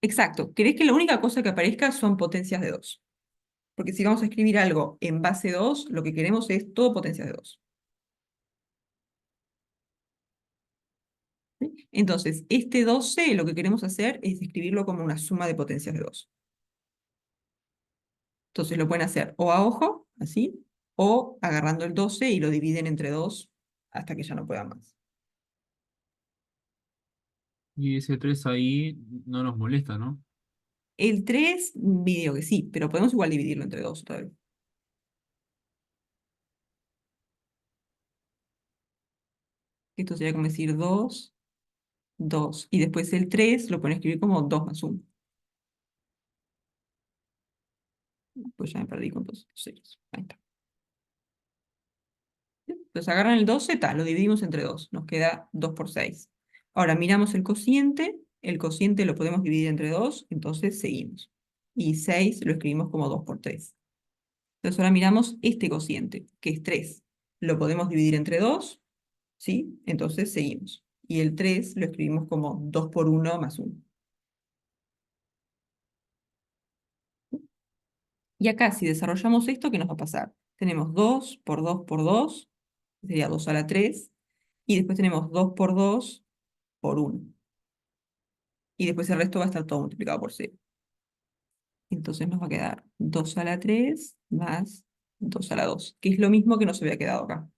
Exacto. ¿Querés que la única cosa que aparezca son potencias de 2? Porque si vamos a escribir algo en base 2, lo que queremos es todo potencias de 2. ¿Sí? Entonces, este 12 lo que queremos hacer es escribirlo como una suma de potencias de 2. Entonces lo pueden hacer o a ojo, así, o agarrando el 12 y lo dividen entre 2 hasta que ya no puedan más. Y ese 3 ahí no nos molesta, ¿no? El 3, digo que sí, pero podemos igual dividirlo entre 2 otra vez. Esto sería como decir 2, 2. Y después el 3 lo pueden escribir como 2 más 1. Pues ya me perdí con todos estos ceros. Ahí está. Entonces agarran el 12, lo dividimos entre 2. Nos queda 2 por 6. Ahora miramos el cociente. El cociente lo podemos dividir entre 2, entonces seguimos. Y 6 lo escribimos como 2 por 3. Entonces ahora miramos este cociente, que es 3. Lo podemos dividir entre 2, ¿sí? Entonces seguimos. Y el 3 lo escribimos como 2 por 1 más 1. Y acá, si desarrollamos esto, ¿qué nos va a pasar? tenemos 2 por 2 por 2, sería 2 a la 3, y después tenemos 2 por 2 por 1. Y después el resto va a estar todo multiplicado por 0. Entonces nos va a quedar 2 a la 3 más 2 a la 2, que es lo mismo que nos había quedado acá.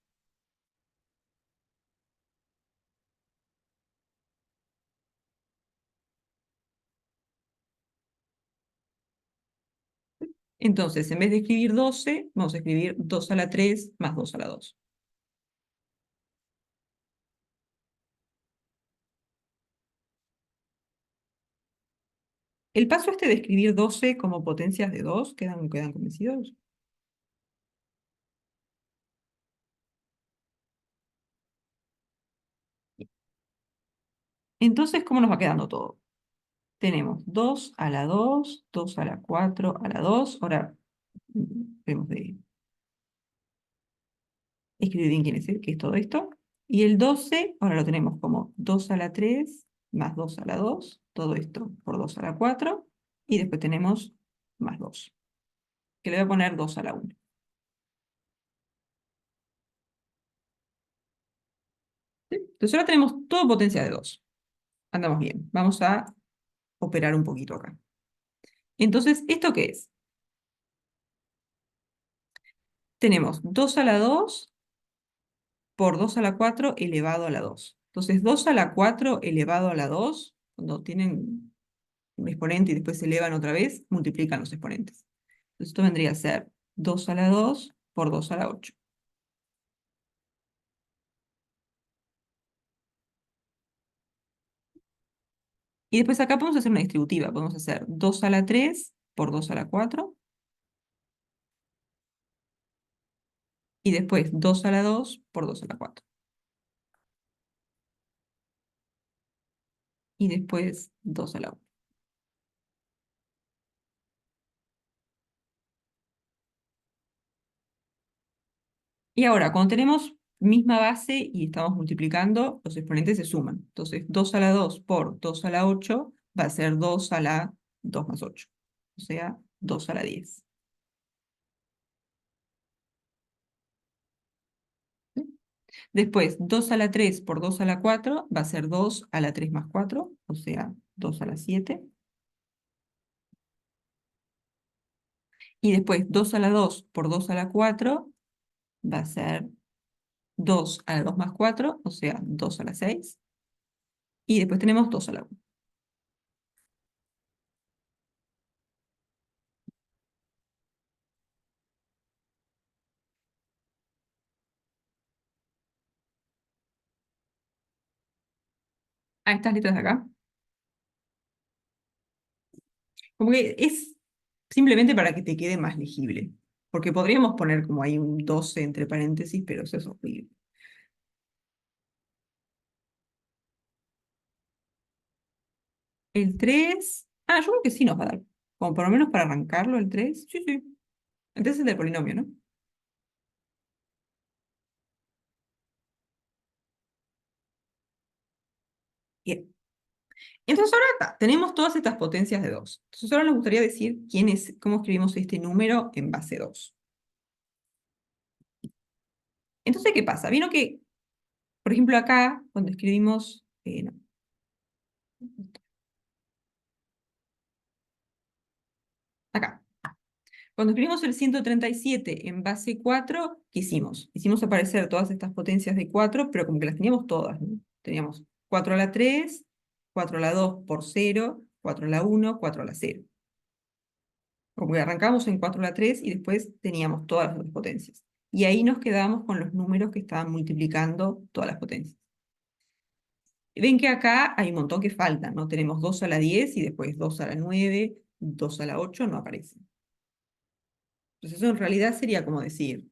Entonces, en vez de escribir 12, vamos a escribir 2 a la 3 más 2 a la 2. El paso este de escribir 12 como potencias de 2, ¿quedan convencidos? Entonces, ¿cómo nos va quedando todo? Tenemos 2 a la 2, 2 a la 4 a la 2. Ahora, vemos de escribir bien quién es qué es todo esto. Y el 12, ahora lo tenemos como 2 a la 3 más 2 a la 2, todo esto por 2 a la 4, y después tenemos más 2, que le voy a poner 2 a la 1. ¿Sí? Entonces ahora tenemos todo potencia de 2. Andamos bien. Vamos a operar un poquito acá. Entonces, ¿esto qué es? Tenemos 2 a la 2 por 2 a la 4 elevado a la 2. Entonces, 2 a la 4 elevado a la 2, cuando tienen un exponente y después se elevan otra vez, multiplican los exponentes. Entonces, esto vendría a ser 2 a la 2 por 2 a la 8. Y después acá podemos hacer una distributiva. Podemos hacer 2 a la 3 por 2 a la 4. Y después 2 a la 2 por 2 a la 4. Y después 2 a la 1. Y ahora, cuando tenemos misma base y estamos multiplicando, los exponentes se suman. Entonces, 2 a la 2 por 2 a la 8 va a ser 2 a la 2 más 8. O sea, 2 a la 10. ¿Sí? Después, 2 a la 3 por 2 a la 4 va a ser 2 a la 3 más 4, o sea, 2 a la 7. Y después, 2 a la 2 por 2 a la 4 va a ser 2 a la 2 más 4, o sea, 2 a la 6. Y después tenemos 2 a la 1. A estas letras de acá. Como que es simplemente para que te quede más legible. Porque podríamos poner como ahí un 12 entre paréntesis, pero eso es horrible. El 3, yo creo que sí nos va a dar. Como por lo menos para arrancarlo, el 3. Sí, sí. El 3 es del polinomio, ¿no? Bien. Entonces ahora acá tenemos todas estas potencias de 2. Entonces ahora nos gustaría decir cómo escribimos este número en base 2. Entonces, ¿qué pasa? Vieron que, por ejemplo, acá, cuando escribimos... no. Acá. Cuando escribimos el 137 en base 4, ¿qué hicimos? Hicimos aparecer todas estas potencias de 4, pero como que las teníamos todas, ¿no? Teníamos 4 a la 3, 4 a la 2 por 0, 4 a la 1, 4 a la 0. Como que arrancamos en 4 a la 3 y después teníamos todas las otras potencias. Y ahí nos quedamos con los números que estaban multiplicando todas las potencias. Ven que acá hay un montón que faltan, ¿no? Tenemos 2 a la 10 y después 2 a la 9, 2 a la 8 no aparecen. Entonces eso en realidad sería como decir,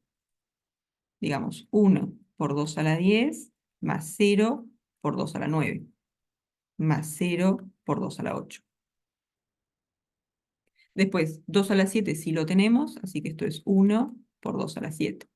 digamos, 1 por 2 a la 10 más 0 por 2 a la 9 más 0 por 2 a la 8. Después, 2 a la 7 sí lo tenemos, así que esto es 1 por 2 a la 7.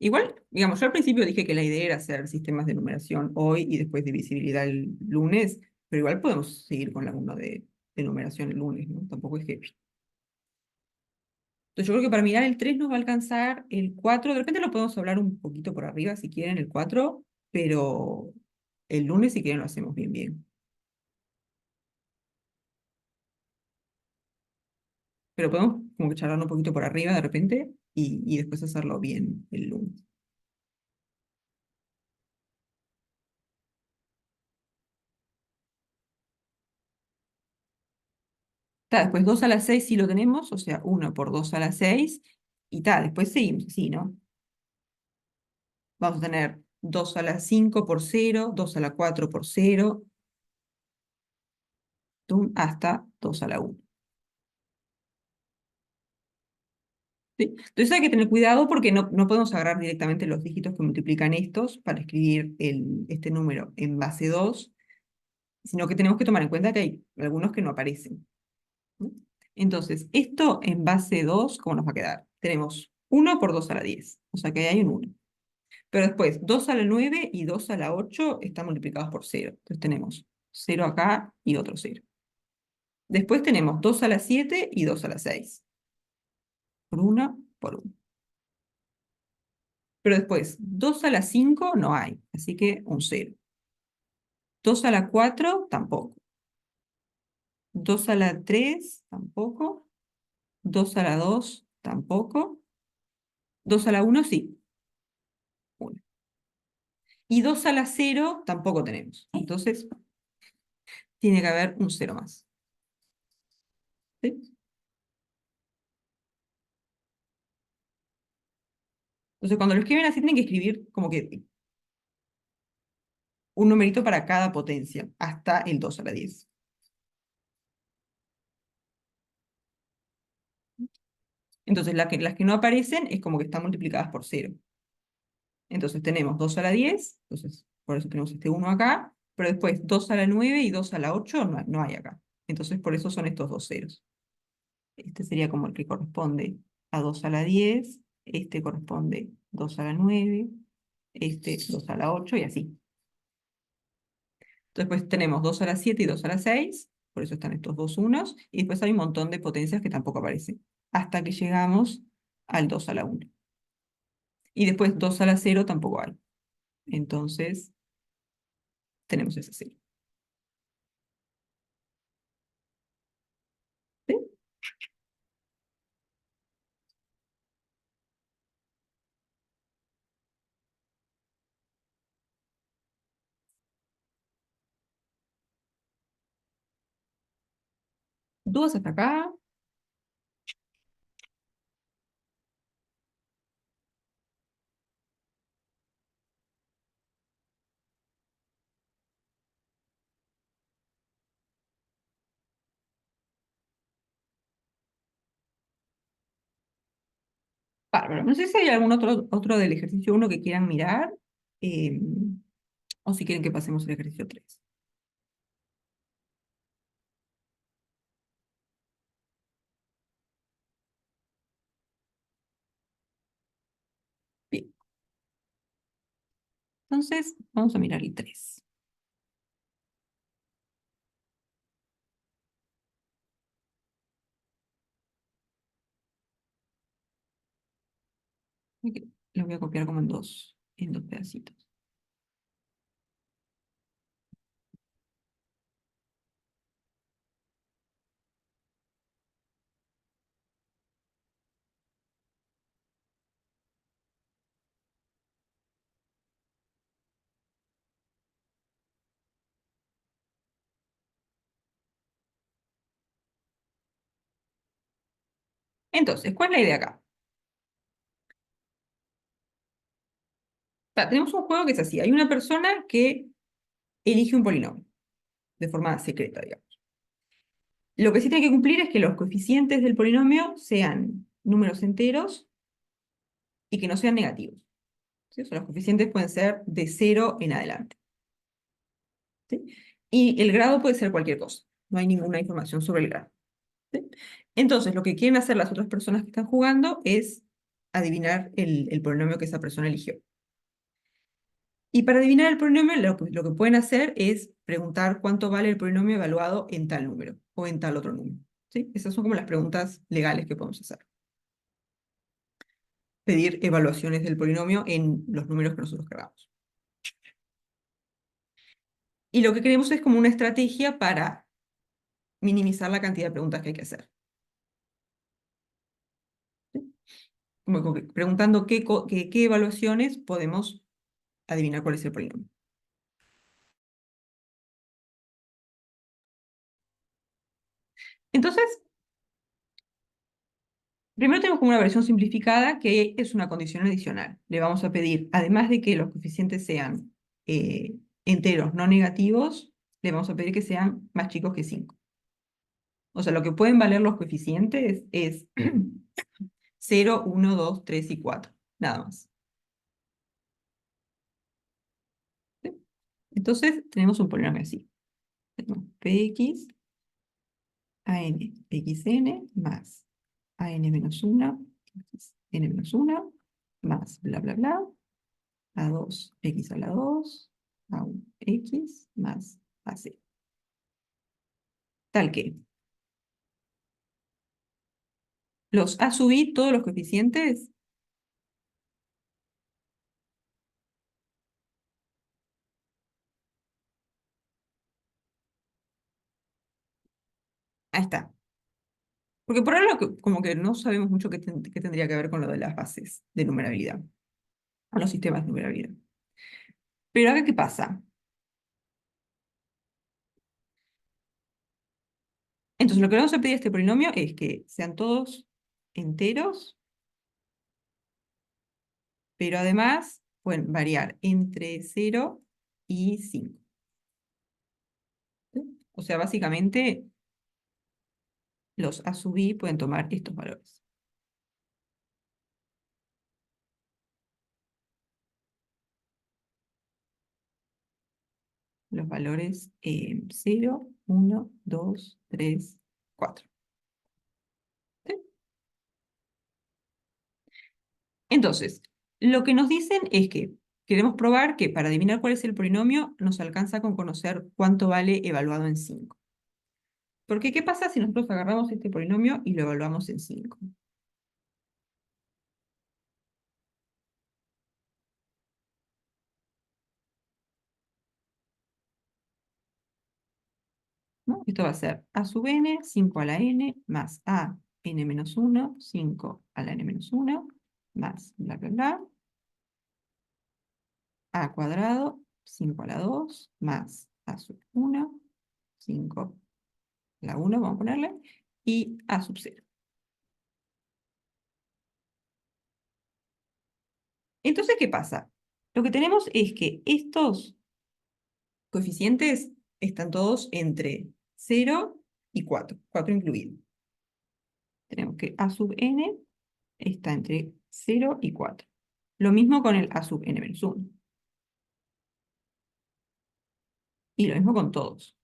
Igual, digamos, yo al principio dije que la idea era hacer sistemas de numeración hoy y después de visibilidad el lunes, pero igual podemos seguir con la 1 de numeración el lunes, ¿no? Tampoco es que... Entonces yo creo que para mirar el 3 nos va a alcanzar el 4. De repente lo podemos hablar un poquito por arriba si quieren el 4, pero el lunes si quieren lo hacemos bien bien. Pero podemos como que charlarlo un poquito por arriba de repente y después hacerlo bien el lunes. Después 2 a la 6 sí lo tenemos, o sea, 1 por 2 a la 6, y después seguimos así, ¿no? Vamos a tener 2 a la 5 por 0, 2 a la 4 por 0, hasta 2 a la 1. ¿Sí? Entonces hay que tener cuidado porque no podemos agarrar directamente los dígitos que multiplican estos para escribir este número en base 2, sino que tenemos que tomar en cuenta que hay algunos que no aparecen, ¿no? Entonces, esto en base 2, ¿cómo nos va a quedar? Tenemos 1 por 2 a la 10, o sea que ahí hay un 1. Pero después, 2 a la 9 y 2 a la 8 están multiplicados por 0. Entonces tenemos 0 acá y otro 0. Después tenemos 2 a la 7 y 2 a la 6. Por 1, por 1. Pero después, 2 a la 5 no hay, así que un 0. 2 a la 4 tampoco. 2 a la 3 tampoco. 2 a la 2 tampoco. 2 a la 1 sí. 1. Y 2 a la 0 tampoco tenemos. Entonces, tiene que haber un 0 más. ¿Sí? Entonces, cuando lo escriben así, tienen que escribir como que un numerito para cada potencia, hasta el 2 a la 10. Entonces, las que no aparecen es como que están multiplicadas por 0. Entonces, tenemos 2 a la 10, entonces, por eso tenemos este 1 acá, pero después 2 a la 9 y 2 a la 8 no hay acá. Entonces, por eso son estos dos ceros. Este sería como el que corresponde a 2 a la 10, este corresponde 2 a la 9, este 2 a la 8 y así. Entonces, pues tenemos 2 a la 7 y 2 a la 6, por eso están estos dos unos, y después hay un montón de potencias que tampoco aparecen, hasta que llegamos al 2 a la 1. Y después 2 a la 0 tampoco hay. Entonces, tenemos ese 0. ¿Sí? ¿Dudas hasta acá? Bárbaro. No sé si hay algún otro del ejercicio 1 que quieran mirar, eh, o si quieren que pasemos al ejercicio 3. Bien. Entonces, vamos a mirar el 3. Lo voy a copiar como en dos pedacitos. Entonces, ¿cuál es la idea acá? Tenemos un juego que es así. Hay una persona que elige un polinomio de forma secreta, digamos. Lo que sí tiene que cumplir es que los coeficientes del polinomio sean números enteros y que no sean negativos. ¿Sí? O sea, los coeficientes pueden ser de 0 en adelante. ¿Sí? Y el grado puede ser cualquier cosa. No hay ninguna información sobre el grado. ¿Sí? Entonces, lo que quieren hacer las otras personas que están jugando es adivinar el polinomio que esa persona eligió. Y para adivinar el polinomio, lo que pueden hacer es preguntar cuánto vale el polinomio evaluado en tal número o en tal otro número. ¿Sí? Esas son como las preguntas legales que podemos hacer. Pedir evaluaciones del polinomio en los números que nosotros queramos. Y lo que queremos es como una estrategia para minimizar la cantidad de preguntas que hay que hacer. ¿Sí? Como que preguntando qué evaluaciones podemos adivinar cuál es el polinomio. Entonces, primero tenemos como una versión simplificada que es una condición adicional. Le vamos a pedir, además de que los coeficientes sean enteros no negativos, le vamos a pedir que sean más chicos que 5. O sea, lo que pueden valer los coeficientes es 0, 1, 2, 3 y 4. Nada más. ¿Sí? Entonces, tenemos un polinomio así. Tenemos Px a n xn más a n menos 1, n menos 1, más bla, bla, bla, a 2, x a la 2, a 1, x, más a c. Tal que los a sub i, todos los coeficientes, ahí está. Porque por ahora como que no sabemos mucho qué tendría que ver con lo de las bases de numerabilidad, con los sistemas de numerabilidad. Pero acá, ¿qué pasa? Entonces, lo que vamos a pedir a este polinomio es que sean todos enteros, pero además pueden variar entre 0 y 5. ¿Sí? O sea, básicamente, los a sub i pueden tomar estos valores. Los valores 0, 1, 2, 3, 4. ¿Sí? Entonces, lo que nos dicen es que queremos probar que para adivinar cuál es el polinomio nos alcanza con conocer cuánto vale evaluado en 5. Porque, ¿qué pasa si nosotros agarramos este polinomio y lo evaluamos en 5? ¿No? Esto va a ser a sub n, 5 a la n, más a n menos 1, 5 a la n menos 1, más bla, bla, bla, a cuadrado, 5 a la 2, más a sub 1, 5 a la 1, vamos a ponerle, y a sub 0. Entonces, ¿qué pasa? Lo que tenemos es que estos coeficientes están todos entre 0 y 4, 4 incluido. Tenemos que a sub n está entre 0 y 4. Lo mismo con el a sub n menos 1. Y lo mismo con todos.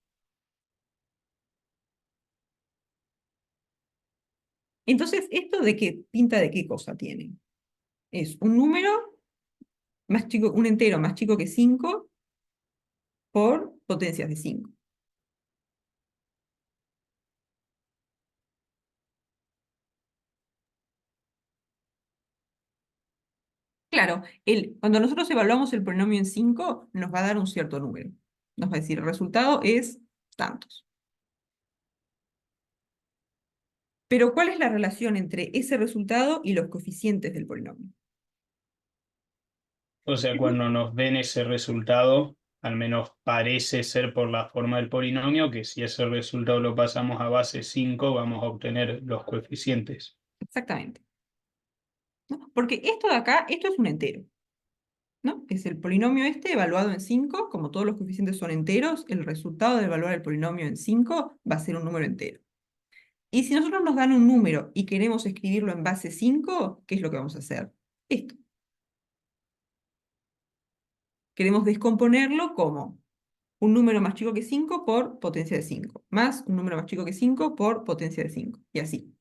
Entonces, ¿esto de qué pinta de qué cosa tiene? Es un número más chico, un entero más chico que 5 por potencias de 5. Claro, cuando nosotros evaluamos el polinomio en 5, nos va a dar un cierto número. Nos va a decir, el resultado es tantos. Pero, ¿cuál es la relación entre ese resultado y los coeficientes del polinomio? O sea, cuando nos den ese resultado, al menos parece ser por la forma del polinomio, que si ese resultado lo pasamos a base 5, vamos a obtener los coeficientes. Exactamente. ¿No? Porque esto de acá, esto es un entero, ¿no? Es el polinomio este evaluado en 5, como todos los coeficientes son enteros, el resultado de evaluar el polinomio en 5 va a ser un número entero. Y si nosotros nos dan un número y queremos escribirlo en base 5, ¿qué es lo que vamos a hacer? Esto. Queremos descomponerlo como un número más chico que 5 por potencia de 5, más un número más chico que 5 por potencia de 5, y así.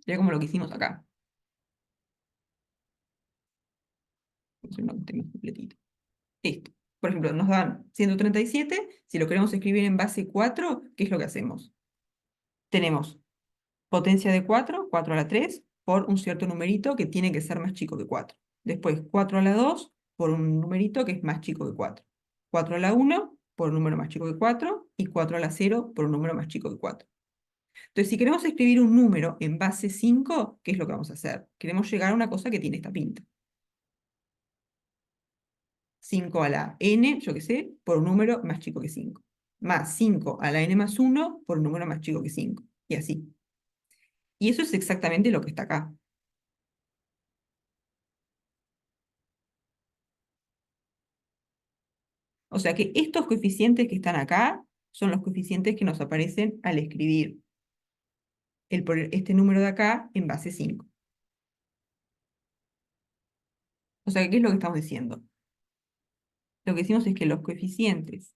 Sería como lo que hicimos acá. Vamos a hacer una que esté más completito. Esto. Por ejemplo, nos dan 137. Si lo queremos escribir en base 4, ¿qué es lo que hacemos? Tenemos potencia de 4, 4 a la 3, por un cierto numerito que tiene que ser más chico que 4. Después 4 a la 2, por un numerito que es más chico que 4. 4 a la 1, por un número más chico que 4. Y 4 a la 0, por un número más chico que 4. Entonces, si queremos escribir un número en base 5, ¿qué es lo que vamos a hacer? Queremos llegar a una cosa que tiene esta pinta. 5 a la n, yo qué sé, por un número más chico que 5. Más 5 a la n más 1 por un número más chico que 5. Y así. Y eso es exactamente lo que está acá. O sea que estos coeficientes que están acá son los coeficientes que nos aparecen al escribir este número de acá en base 5. O sea, ¿qué es lo que estamos diciendo? Lo que decimos es que los coeficientes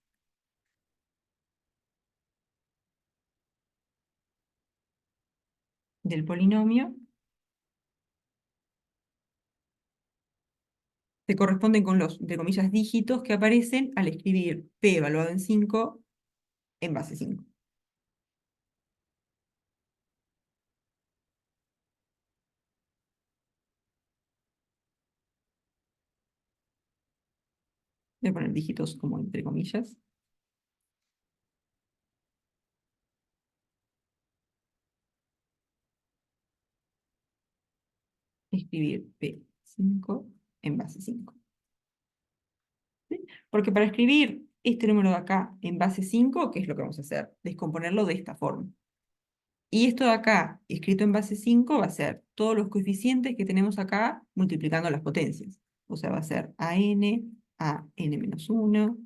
del polinomio se corresponden con los, entre comillas, dígitos que aparecen al escribir p evaluado en 5 en base 5. Voy a poner dígitos como entre comillas. Escribir P5 en base 5. ¿Sí? Porque para escribir este número de acá en base 5, ¿qué es lo que vamos a hacer? Descomponerlo de esta forma. Y esto de acá, escrito en base 5, va a ser todos los coeficientes que tenemos acá multiplicando las potencias. O sea, va a ser a n menos 1,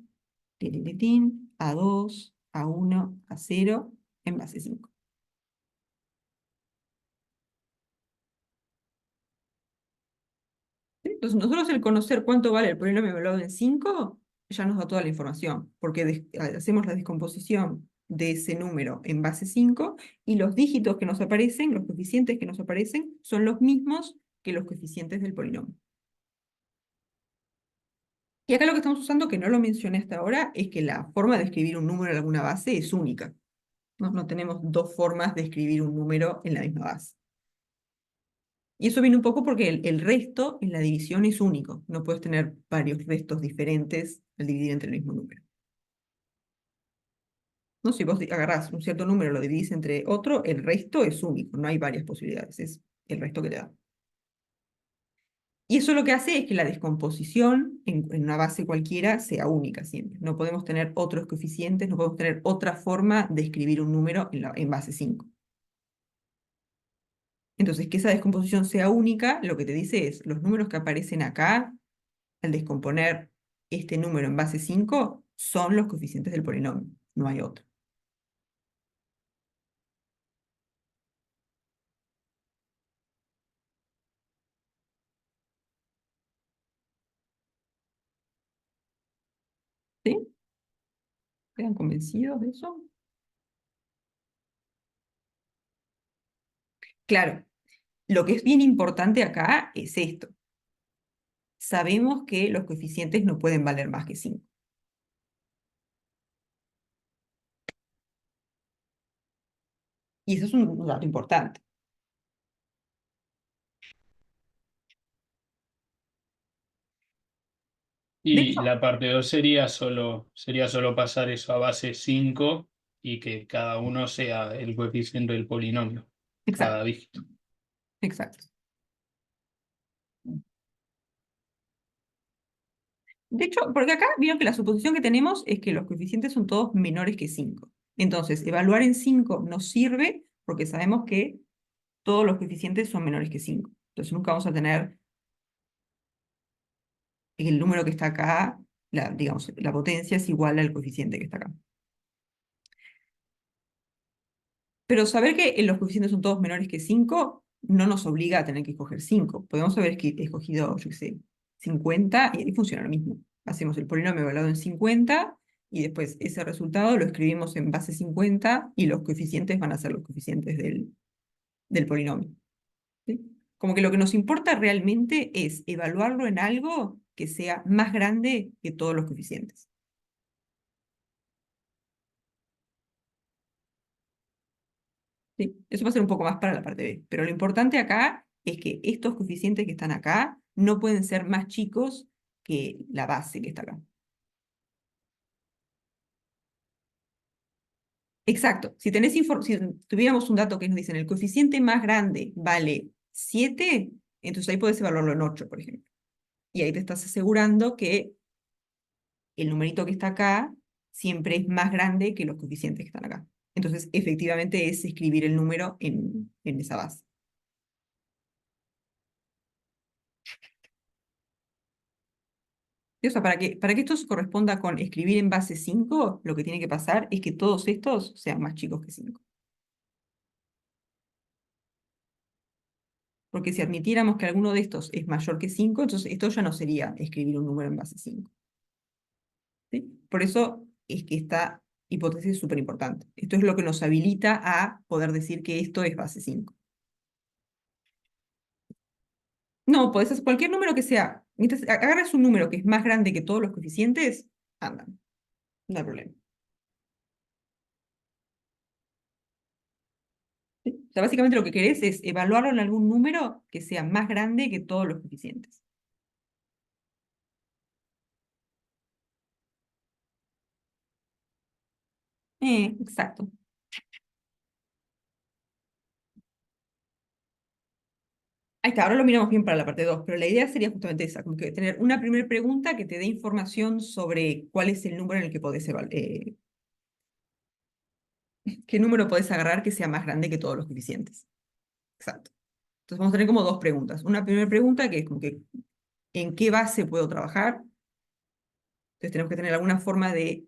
a2, a1, a0, en base 5. Entonces, nosotros el conocer cuánto vale el polinomio evaluado en 5, ya nos da toda la información, porque hacemos la descomposición de ese número en base 5, y los dígitos que nos aparecen, los coeficientes que nos aparecen, son los mismos que los coeficientes del polinomio. Y acá lo que estamos usando, que no lo mencioné hasta ahora, es que la forma de escribir un número en alguna base es única. No tenemos dos formas de escribir un número en la misma base. Y eso viene un poco porque el resto en la división es único. No puedes tener varios restos diferentes al dividir entre el mismo número. No, si vos agarrás un cierto número, lo dividís entre otro, el resto es único, no hay varias posibilidades, es el resto que te da. Y eso lo que hace es que la descomposición en una base cualquiera sea única siempre. No podemos tener otros coeficientes, no podemos tener otra forma de escribir un número en base 5. Entonces, que esa descomposición sea única, lo que te dice es, los números que aparecen acá, al descomponer este número en base 5, son los coeficientes del polinomio, no hay otro. ¿Sí? ¿Quedan convencidos de eso? Claro, lo que es bien importante acá es esto. Sabemos que los coeficientes no pueden valer más que 5. Y eso es un dato importante. De Y hecho, la parte 2 sería solo pasar eso a base 5 y que cada uno sea el coeficiente del polinomio, cada exacto, dígito. exacto. De hecho, porque acá vieron que la suposición que tenemos es que los coeficientes son todos menores que 5. Entonces, evaluar en 5 nos sirve porque sabemos que todos los coeficientes son menores que 5. Entonces, nunca vamos a tener el número que está acá, digamos, la potencia es igual al coeficiente que está acá. Pero saber que los coeficientes son todos menores que 5 no nos obliga a tener que escoger 5. Podemos haber escogido, yo qué sé, 50 y ahí funciona lo mismo. Hacemos el polinomio evaluado en 50 y después ese resultado lo escribimos en base 50 y los coeficientes van a ser los coeficientes del polinomio. ¿Sí? Como que lo que nos importa realmente es evaluarlo en algo que sea más grande que todos los coeficientes. ¿Sí? Eso va a ser un poco más para la parte B, pero lo importante acá es que estos coeficientes que están acá no pueden ser más chicos que la base que está acá. Exacto. Si si tuviéramos un dato que nos dicen el coeficiente más grande vale 7, entonces ahí puedes evaluarlo en 8, por ejemplo. Y ahí te estás asegurando que el numerito que está acá siempre es más grande que los coeficientes que están acá. Entonces, efectivamente es escribir el número en esa base. O sea, para que esto se corresponda con escribir en base 5, lo que tiene que pasar es que todos estos sean más chicos que 5. Porque si admitiéramos que alguno de estos es mayor que 5, entonces esto ya no sería escribir un número en base 5. ¿Sí? Por eso es que esta hipótesis es súper importante. Esto es lo que nos habilita a poder decir que esto es base 5. No, podés hacer cualquier número que sea. Mientras agarras un número que es más grande que todos los coeficientes, andan. No hay problema. ¿Sí? O sea, básicamente lo que querés es evaluarlo en algún número que sea más grande que todos los coeficientes. Exacto. Ahí está, ahora lo miramos bien para la parte 2, pero la idea sería justamente esa, como que tener una primera pregunta que te dé información sobre cuál es el número en el que podés qué número podés agarrar que sea más grande que todos los coeficientes. Exacto. Entonces vamos a tener como dos preguntas. Una primera pregunta que es como que, ¿en qué base puedo trabajar? Entonces tenemos que tener alguna forma de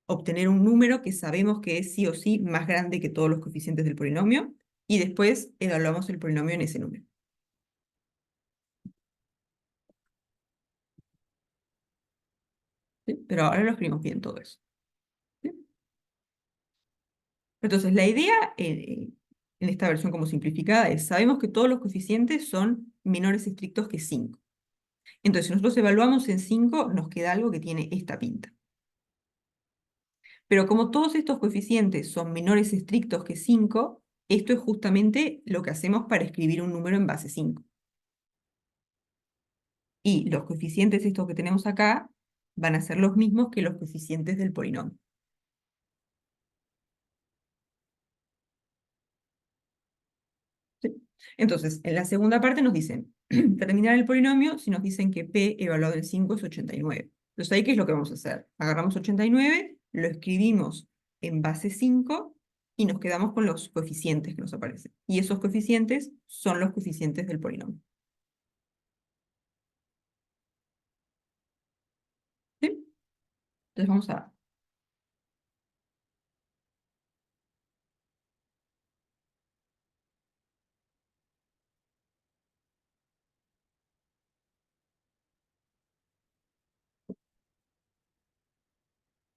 obtener un número que sabemos que es sí o sí más grande que todos los coeficientes del polinomio, y después evaluamos el polinomio en ese número. ¿Sí? Pero ahora lo escribimos bien todo eso. ¿Sí? Entonces, la idea en esta versión como simplificada es, sabemos que todos los coeficientes son menores estrictos que 5. Entonces, si nosotros evaluamos en 5, nos queda algo que tiene esta pinta. Pero como todos estos coeficientes son menores estrictos que 5, esto es justamente lo que hacemos para escribir un número en base 5. Y los coeficientes estos que tenemos acá van a ser los mismos que los coeficientes del polinomio. ¿Sí? Entonces, en la segunda parte nos dicen, terminar el polinomio si nos dicen que p evaluado en 5 es 89. Entonces, ahí, ¿qué es lo que vamos a hacer? Agarramos 89, lo escribimos en base 5 y nos quedamos con los coeficientes que nos aparecen. Y esos coeficientes son los coeficientes del polinomio. ¿Sí? Entonces vamos a...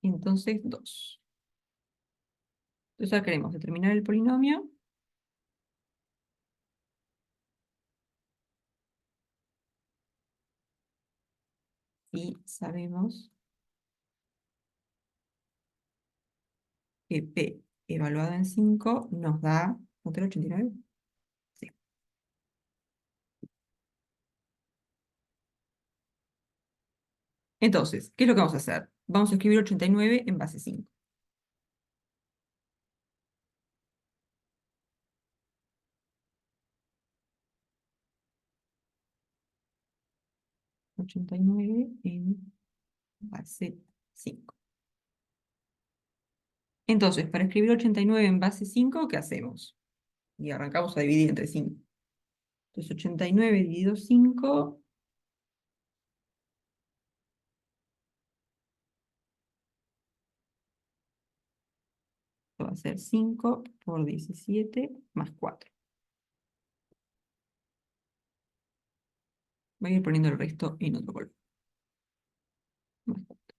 Entonces, 2. Entonces ahora queremos determinar el polinomio. Y sabemos que P evaluado en 5 nos da... ¿No tengo 89? Sí. Entonces, ¿qué es lo que vamos a hacer? Vamos a escribir 89 en base 5. $89 en base 5. Entonces, para escribir 89 en base 5, ¿qué hacemos? Y arrancamos a dividir entre 5. Entonces, 89 dividido 5 va a ser 5 por 17 más 4. Voy a ir poniendo el resto en otro color. Más 4.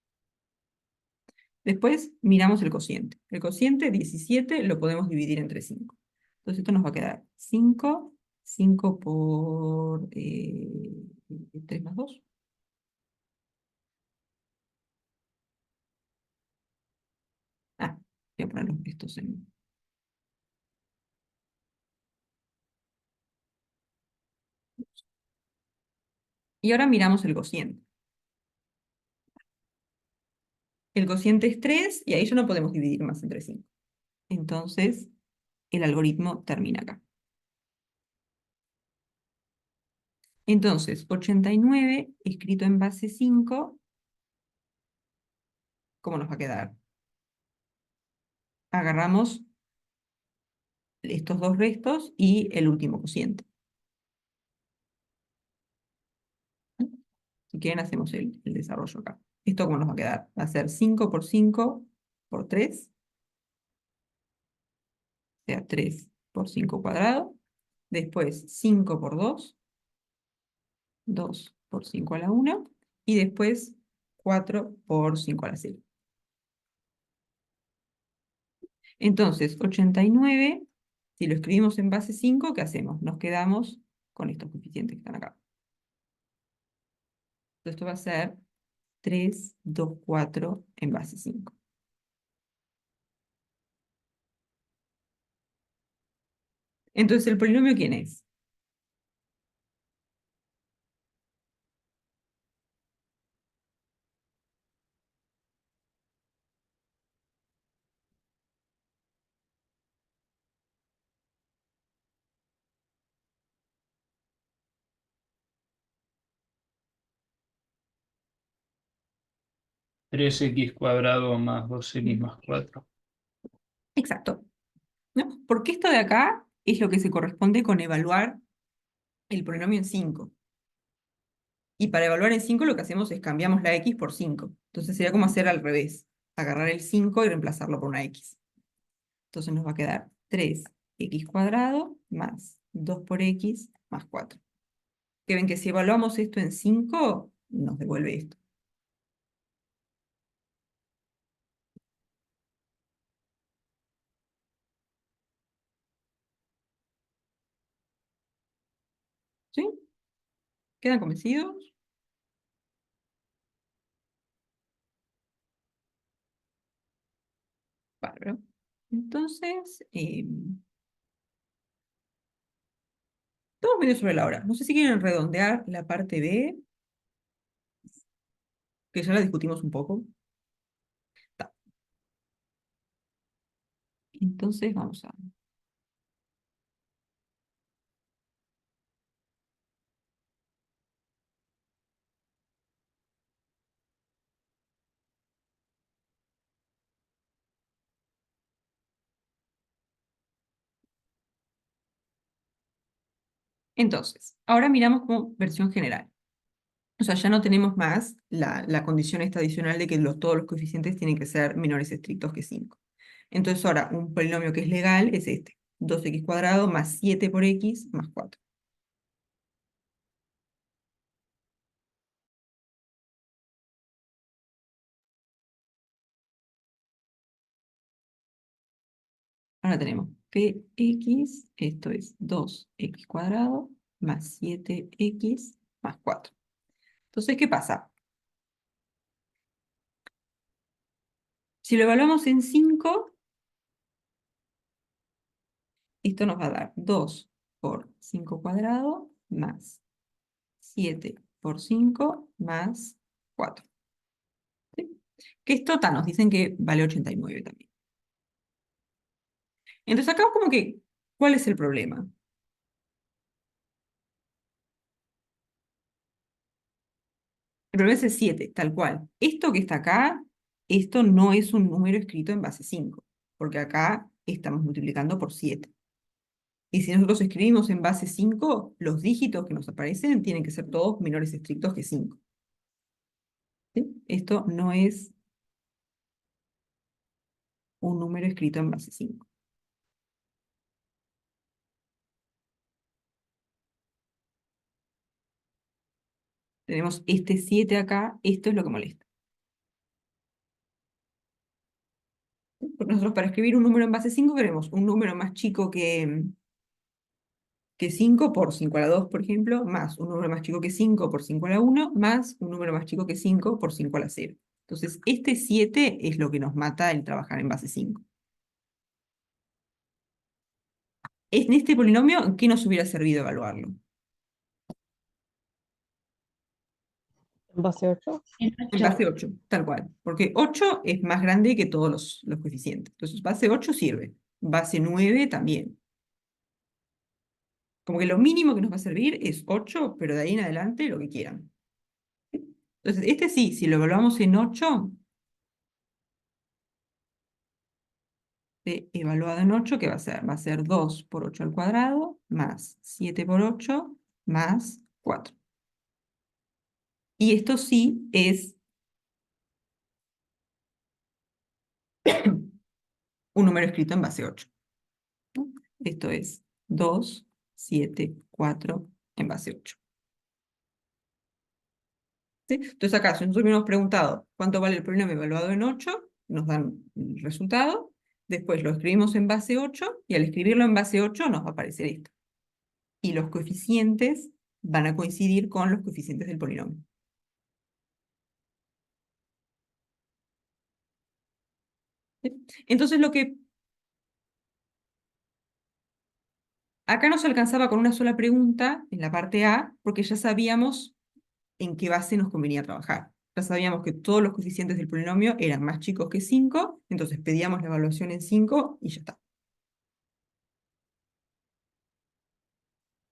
Después miramos el cociente. El cociente 17 lo podemos dividir entre 5. Entonces esto nos va a quedar 5, 5 por 3 más 2. Ah, voy a poner estos en... Y ahora miramos el cociente. El cociente es 3 y ahí ya no podemos dividir más entre 5. Entonces, el algoritmo termina acá. Entonces, 89 escrito en base 5, ¿cómo nos va a quedar? Agarramos estos dos restos y el último cociente. Si quieren, hacemos el desarrollo acá. ¿Esto cómo nos va a quedar? Va a ser 5 por 5 por 3, o sea, 3 por 5 cuadrado. Después 5 por 2, 2 por 5 a la 1. Y después 4 por 5 a la 0. Entonces, 89, si lo escribimos en base 5, ¿qué hacemos? Nos quedamos con estos coeficientes que están acá. Entonces, esto va a ser 3, 2, 4 en base 5. Entonces, ¿el polinomio quién es? Tres x cuadrado más 2x más 4. Exacto, ¿no? Porque esto de acá es lo que se corresponde con evaluar el polinomio en 5. Y para evaluar en 5 lo que hacemos es cambiamos la x por 5. Entonces sería como hacer al revés. Agarrar el 5 y reemplazarlo por una x. Entonces nos va a quedar 3x cuadrado más 2 por x más 4. Que ven que si evaluamos esto en 5, nos devuelve esto. ¿Sí? ¿Quedan convencidos? Bárbaro. Entonces, estamos medio sobre la hora. No sé si quieren redondear la parte B, que ya la discutimos un poco. Ta. Entonces, vamos a... Entonces, ahora miramos como versión general. O sea, ya no tenemos más la condición esta adicional de que todos los coeficientes tienen que ser menores estrictos que 5. Entonces ahora un polinomio que es legal es este. 2x cuadrado más 7 por x más 4. Ahora tenemos px, esto es 2x cuadrado más 7x más 4. Entonces, ¿qué pasa? Si lo evaluamos en 5, esto nos va a dar 2 por 5 cuadrado más 7 por 5 más 4. ¿Sí? Que esto nos dicen que vale 89 también. Entonces acá como que, ¿cuál es el problema? El problema es el 7, tal cual. Esto que está acá, esto no es un número escrito en base 5, porque acá estamos multiplicando por 7. Y si nosotros escribimos en base 5, los dígitos que nos aparecen tienen que ser todos menores estrictos que 5. ¿Sí? Esto no es un número escrito en base 5. Tenemos este 7 acá, esto es lo que molesta. Porque nosotros para escribir un número en base 5 queremos un número más chico que que 5 por 5 a la 2, por ejemplo, más un número más chico que 5 por 5 a la 1, más un número más chico que 5 por 5 a la 0. Entonces, este 7 es lo que nos mata el trabajar en base 5. En este polinomio, ¿en qué nos hubiera servido evaluarlo? Base 8. En En 8. base 8, tal cual. Porque 8 es más grande que todos los coeficientes. Entonces, base 8 sirve. Base 9 también. Como que lo mínimo que nos va a servir es 8, pero de ahí en adelante lo que quieran. Entonces, este sí, si lo evaluamos en 8, evaluado en 8, ¿qué va a ser? Va a ser 2 por 8 al cuadrado, más 7 por 8, más 4. Y esto sí es un número escrito en base 8, ¿no? Esto es 2, 7, 4 en base 8. ¿Sí? Entonces acá, si nosotros hubiéramos preguntado cuánto vale el polinomio evaluado en 8, nos dan el resultado, después lo escribimos en base 8, y al escribirlo en base 8 nos va a aparecer esto. Y los coeficientes van a coincidir con los coeficientes del polinomio. ¿Sí? Entonces lo que acá nos alcanzaba con una sola pregunta en la parte A, porque ya sabíamos en qué base nos convenía trabajar. Ya sabíamos que todos los coeficientes del polinomio eran más chicos que 5, entonces pedíamos la evaluación en 5 y ya está.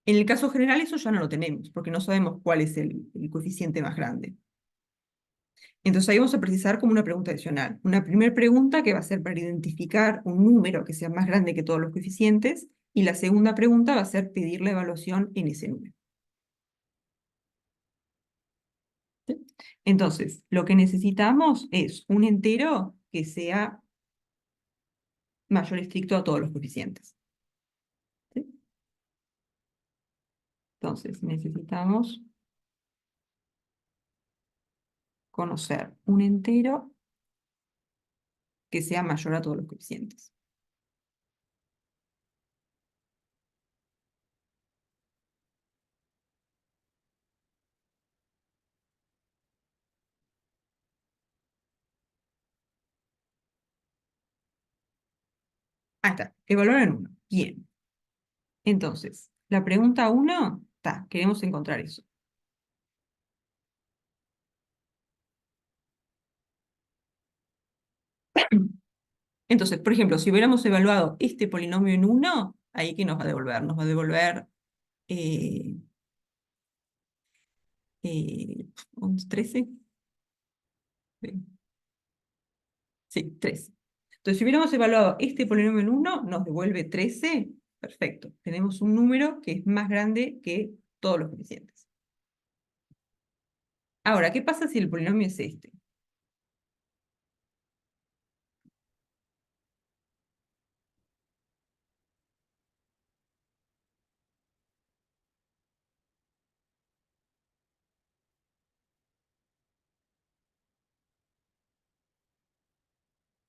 En el caso general eso ya no lo tenemos, porque no sabemos cuál es el coeficiente más grande. Entonces ahí vamos a precisar como una pregunta adicional. Una primera pregunta que va a ser para identificar un número que sea más grande que todos los coeficientes, y la segunda pregunta va a ser pedir la evaluación en ese número. ¿Sí? Entonces, lo que necesitamos es un entero que sea mayor estricto a todos los coeficientes. ¿Sí? Entonces, necesitamos conocer un entero que sea mayor a todos los coeficientes. Ahí está, evaluar en 1. Bien. Entonces, la pregunta 1, está, queremos encontrar eso. Entonces, por ejemplo, si hubiéramos evaluado este polinomio en 1, ahí ¿qué nos va a devolver? Nos va a devolver eh, 13. Sí, 13. Entonces, si hubiéramos evaluado este polinomio en 1, nos devuelve 13. Perfecto. Tenemos un número que es más grande que todos los coeficientes. Ahora, ¿qué pasa si el polinomio es este?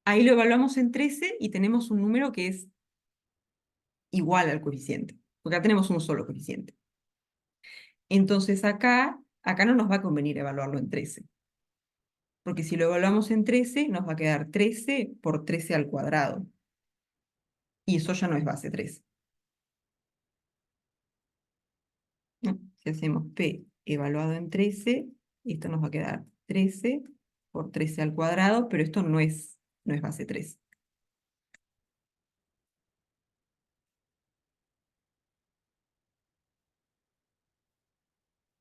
Ahí lo evaluamos en 13 y tenemos un número que es igual al coeficiente, porque acá tenemos un solo coeficiente. Entonces acá no nos va a convenir evaluarlo en 13, porque si lo evaluamos en 13 nos va a quedar 13 por 13 al cuadrado, y eso ya no es base 13. ¿No? Si hacemos P evaluado en 13, esto nos va a quedar 13 por 13 al cuadrado, pero esto no es base 13.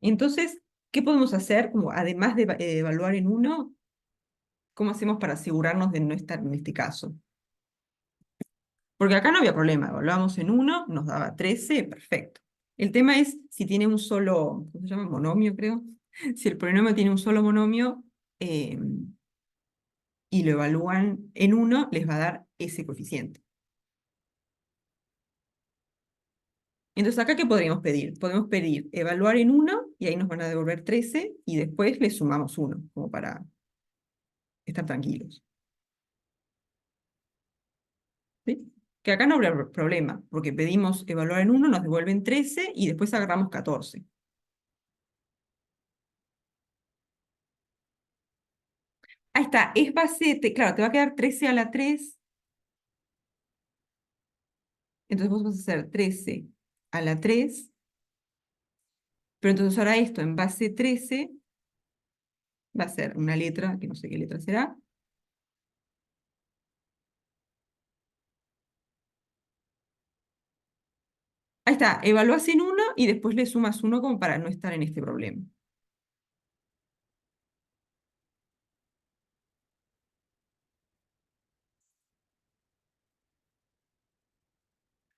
Entonces, ¿qué podemos hacer? Como además de evaluar en 1, ¿cómo hacemos para asegurarnos de no estar en este caso? Porque acá no había problema, evaluamos en 1, nos daba 13, perfecto. El tema es si tiene un solo, ¿cómo se llama? Monomio, creo. Si el polinomio tiene un solo monomio y lo evalúan en 1, les va a dar ese coeficiente. Entonces, ¿acá qué podríamos pedir? Podemos pedir evaluar en 1 y ahí nos van a devolver 13 y después le sumamos 1, como para estar tranquilos. ¿Sí? que acá no habrá problema, porque pedimos evaluar en 1, nos devuelven 13 y después agarramos 14. Ahí está, es base, claro, te va a quedar 13 a la 3. Entonces vos vas a hacer 13 a la 3. Pero entonces ahora esto en base 13 va a ser una letra, que no sé qué letra será. Ahí está, evalúas en 1 y después le sumas 1 como para no estar en este problema.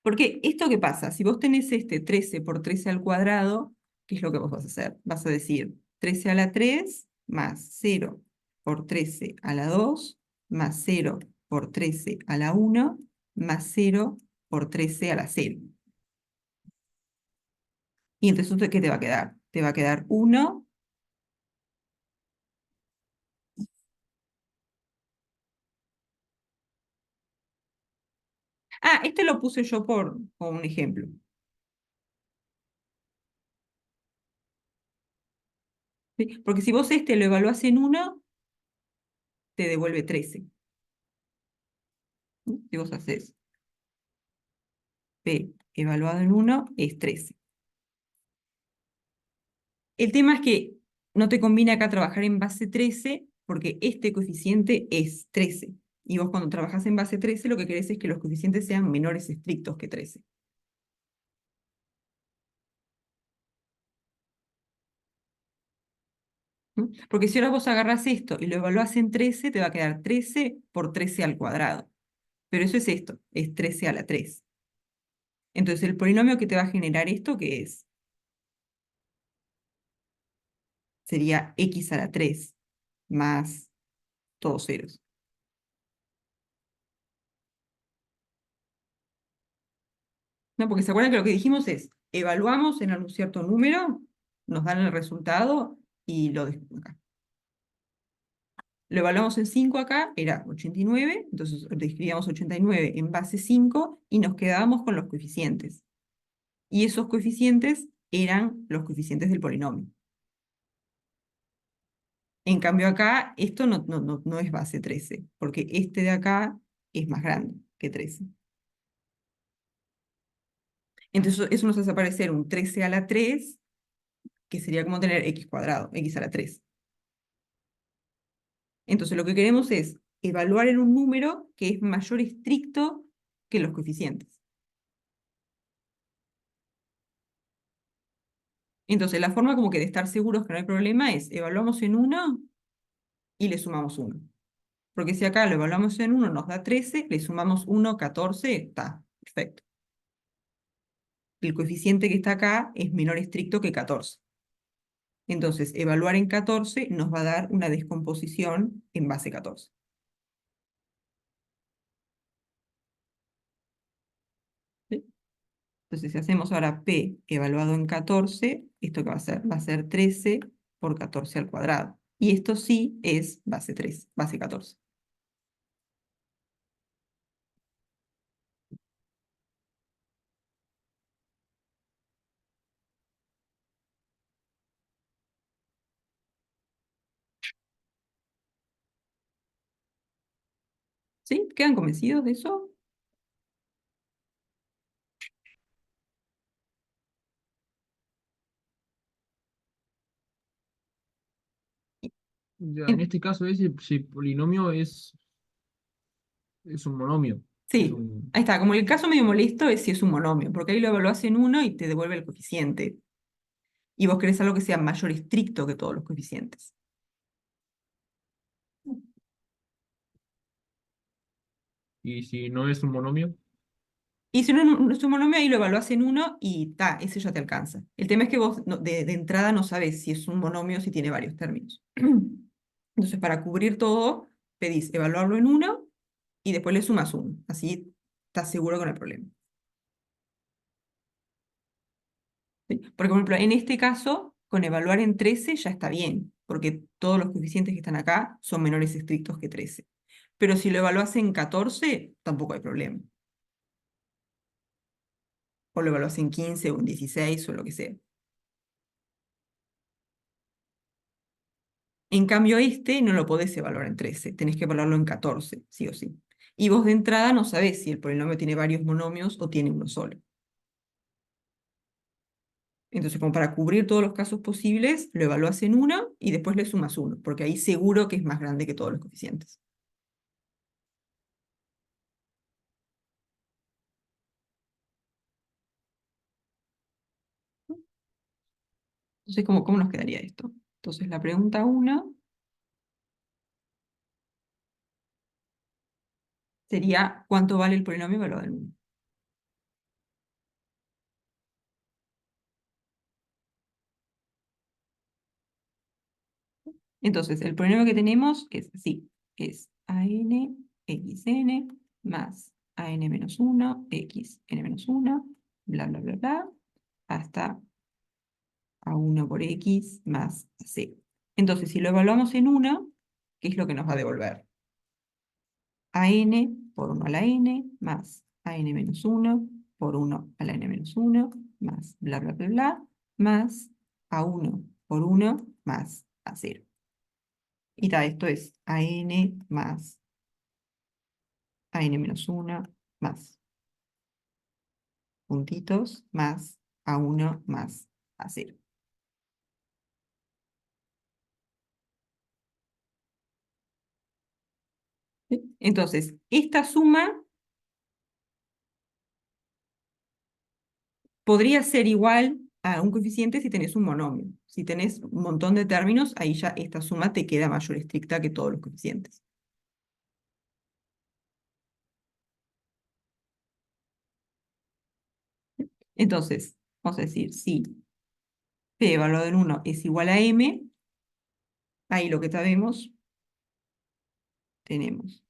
Porque esto qué pasa, si vos tenés este 13 por 13 al cuadrado, ¿qué es lo que vos vas a hacer? Vas a decir 13 a la 3 más 0 por 13 a la 2 más 0 por 13 a la 1 más 0 por 13 a la 0. Y entonces, ¿qué te va a quedar? Te va a quedar 1. Ah, este lo puse yo por un ejemplo. ¿Sí? Porque si vos este lo evaluás en 1, te devuelve 13. ¿Sí? Si vos haces P evaluado en 1, es 13. El tema es que no te conviene acá trabajar en base 13 porque este coeficiente es 13. Y vos cuando trabajás en base 13 lo que querés es que los coeficientes sean menores estrictos que 13. ¿Mm? Porque si ahora vos agarrás esto y lo evaluás en 13, te va a quedar 13 por 13 al cuadrado. Pero eso es esto, es 13 a la 3. Entonces el polinomio que te va a generar esto, ¿qué es? Sería x a la 3 más todos ceros. ¿No? Porque se acuerdan que lo que dijimos es, evaluamos en un cierto número, nos dan el resultado y lo acá. Lo evaluamos en 5 acá, era 89, entonces escribíamos 89 en base 5 y nos quedábamos con los coeficientes. Y esos coeficientes eran los coeficientes del polinomio. En cambio acá, esto no es base 13, porque este de acá es más grande que 13. Entonces eso nos hace aparecer un 13 a la 3, que sería como tener x cuadrado, x a la 3. Entonces lo que queremos es evaluar en un número que es mayor estricto que los coeficientes. Entonces la forma como que de estar seguros que no hay problema es evaluamos en 1 y le sumamos 1. Porque si acá lo evaluamos en 1 nos da 13, le sumamos 1, 14, está, perfecto. El coeficiente que está acá es menor estricto que 14. Entonces, evaluar en 14 nos va a dar una descomposición en base 14. ¿Sí? Entonces, si hacemos ahora P evaluado en 14, ¿esto qué va a ser? Va a ser 13 por 14 al cuadrado. Y esto sí es base 3, base 14. ¿Sí? ¿Quedan convencidos de eso? Ya, en En- este caso, si el polinomio es un monomio. Es Sí, un, ahí está. Como el caso medio molesto es si es un monomio, porque ahí lo evaluás en 1 y te devuelve el coeficiente. Y vos querés algo que sea mayor estricto que todos los coeficientes. y si no es un monomio, Y si no es un monomio, ahí lo evaluás en 1 y ta, ese ya te alcanza. El tema es que vos de entrada no sabés si es un monomio o si tiene varios términos. Entonces, para cubrir todo, pedís evaluarlo en 1 y después le sumas 1. Así estás seguro con el problema. ¿Sí? Porque, por ejemplo, en este caso, con evaluar en 13 ya está bien, porque todos los coeficientes que están acá son menores estrictos que 13. Pero si lo evaluás en 14, tampoco hay problema. o lo evaluás en 15 o en 16 o lo que sea. En cambio, este no lo podés evaluar en 13, tenés que evaluarlo en 14, sí o sí. Y vos de entrada no sabés si el polinomio tiene varios monomios o tiene uno solo. Entonces, como para cubrir todos los casos posibles, lo evalúas en uno y después le sumas uno, porque ahí seguro que es más grande que todos los coeficientes. Entonces, ¿cómo nos quedaría esto? Entonces, la pregunta 1 sería, ¿cuánto vale el polinomio evaluado en 1? Entonces, el polinomio que tenemos es así, es an xn más an menos 1, x n menos 1, bla, bla, bla, bla, hasta a1 por x más c. Entonces, si lo evaluamos en 1, ¿qué es lo que nos va a devolver? an por 1 a la n más an menos 1 por 1 a la n menos 1 más bla, bla, bla, bla, más a1 por 1 más a0. Y esto es an más an menos 1 más puntitos más a1 más a0. ¿Sí? Entonces, esta suma podría ser igual a un coeficiente si tenés un monomio. Si tenés un montón de términos, ahí ya esta suma te queda mayor estricta que todos los coeficientes. Entonces, vamos a decir, si p evaluado en 1 es igual a m, ahí lo que sabemos, tenemos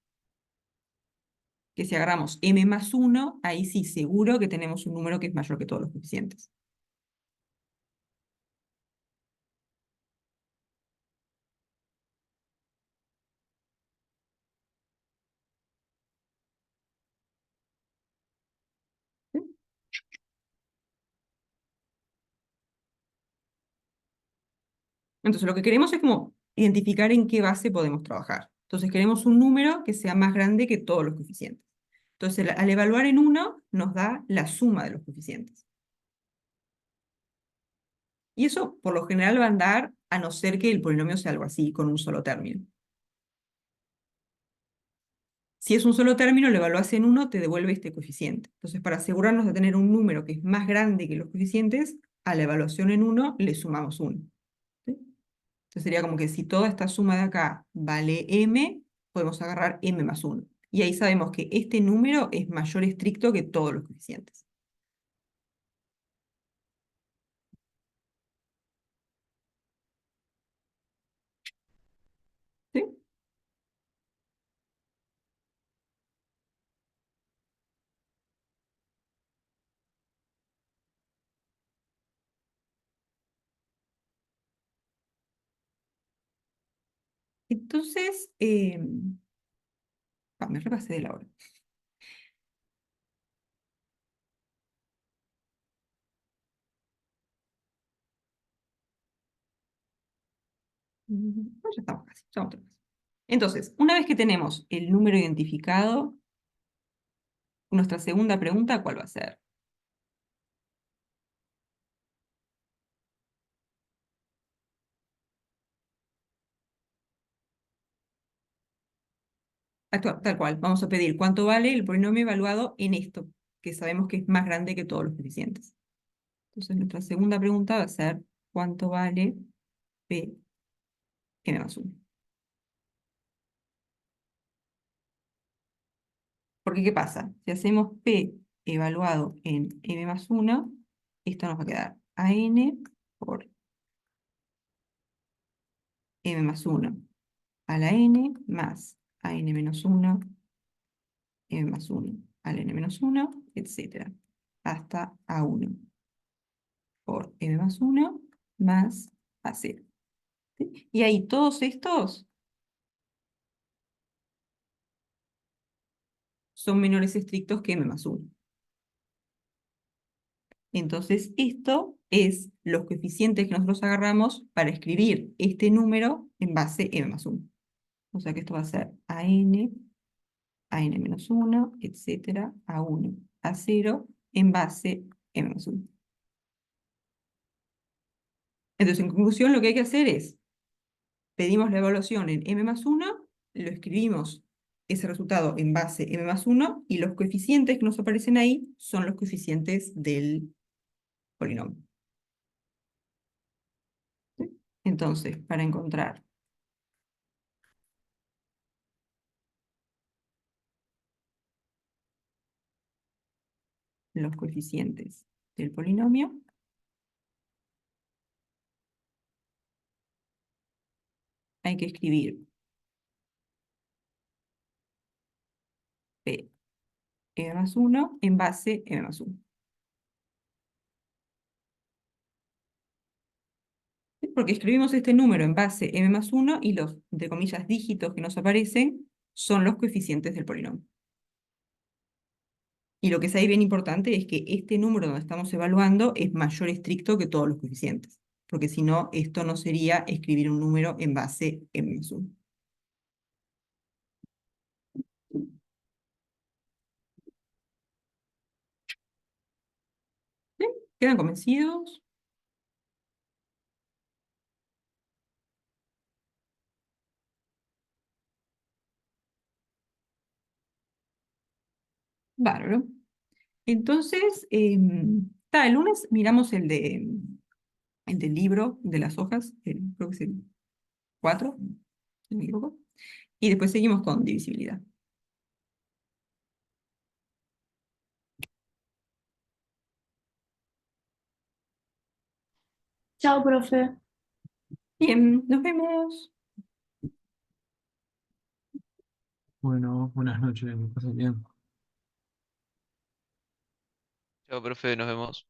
que si agarramos m más 1, ahí sí seguro que tenemos un número que es mayor que todos los coeficientes. ¿Sí? Entonces lo que queremos es como identificar en qué base podemos trabajar. Entonces queremos un número que sea más grande que todos los coeficientes. Entonces al evaluar en 1 nos da la suma de los coeficientes. Y eso por lo general va a andar a no ser que el polinomio sea algo así, con un solo término. Si es un solo término, lo evaluás en 1, te devuelve este coeficiente. Entonces, para asegurarnos de tener un número que es más grande que los coeficientes, a la evaluación en 1 le sumamos 1. ¿Sí? Entonces sería como que si toda esta suma de acá vale m, podemos agarrar m más 1. Y ahí sabemos que este número es mayor estricto que todos los coeficientes. ¿Sí? Entonces, me repasé de la hora. Ya estamos casi, ya vamos a terminar. Entonces, una vez que tenemos el número identificado, nuestra segunda pregunta, ¿cuál va a ser? Tal cual, vamos a pedir cuánto vale el polinomio evaluado en esto, que sabemos que es más grande que todos los coeficientes. Entonces, nuestra segunda pregunta va a ser ¿cuánto vale p m más 1? Porque, ¿qué pasa? Si hacemos p evaluado en m más 1, esto nos va a quedar an por m más 1 a la n más an menos 1, m más 1 al n menos 1, etc. Hasta a1 por m más 1 más a0. ¿Sí? Y ahí todos estos son menores estrictos que m más 1. Entonces, esto es los coeficientes que nosotros agarramos para escribir este número en base m más 1. O sea que esto va a ser a n menos 1, etcétera, a 1, a 0, en base m más 1. Entonces, en conclusión, lo que hay que hacer es, pedimos la evaluación en m más 1, lo escribimos ese resultado en base m más 1, y los coeficientes que nos aparecen ahí son los coeficientes del polinomio. ¿Sí? Entonces, para encontrar los coeficientes del polinomio, hay que escribir P m más 1 en base m más 1. ¿Sí? Porque escribimos este número en base m más 1 y los, entre comillas, dígitos que nos aparecen son los coeficientes del polinomio. Y lo que es ahí bien importante es que este número donde estamos evaluando es mayor estricto que todos los coeficientes, porque si no, esto no sería escribir un número en base m más 1. ¿Sí? ¿Quedan convencidos? Bárbaro. Entonces, el lunes miramos el del libro de las hojas, creo que es el 4, si no me equivoco. Y después seguimos con divisibilidad. Chao, profe. Bien, nos vemos. Bueno, buenas noches, que pasen bien. Chao, profe, nos vemos.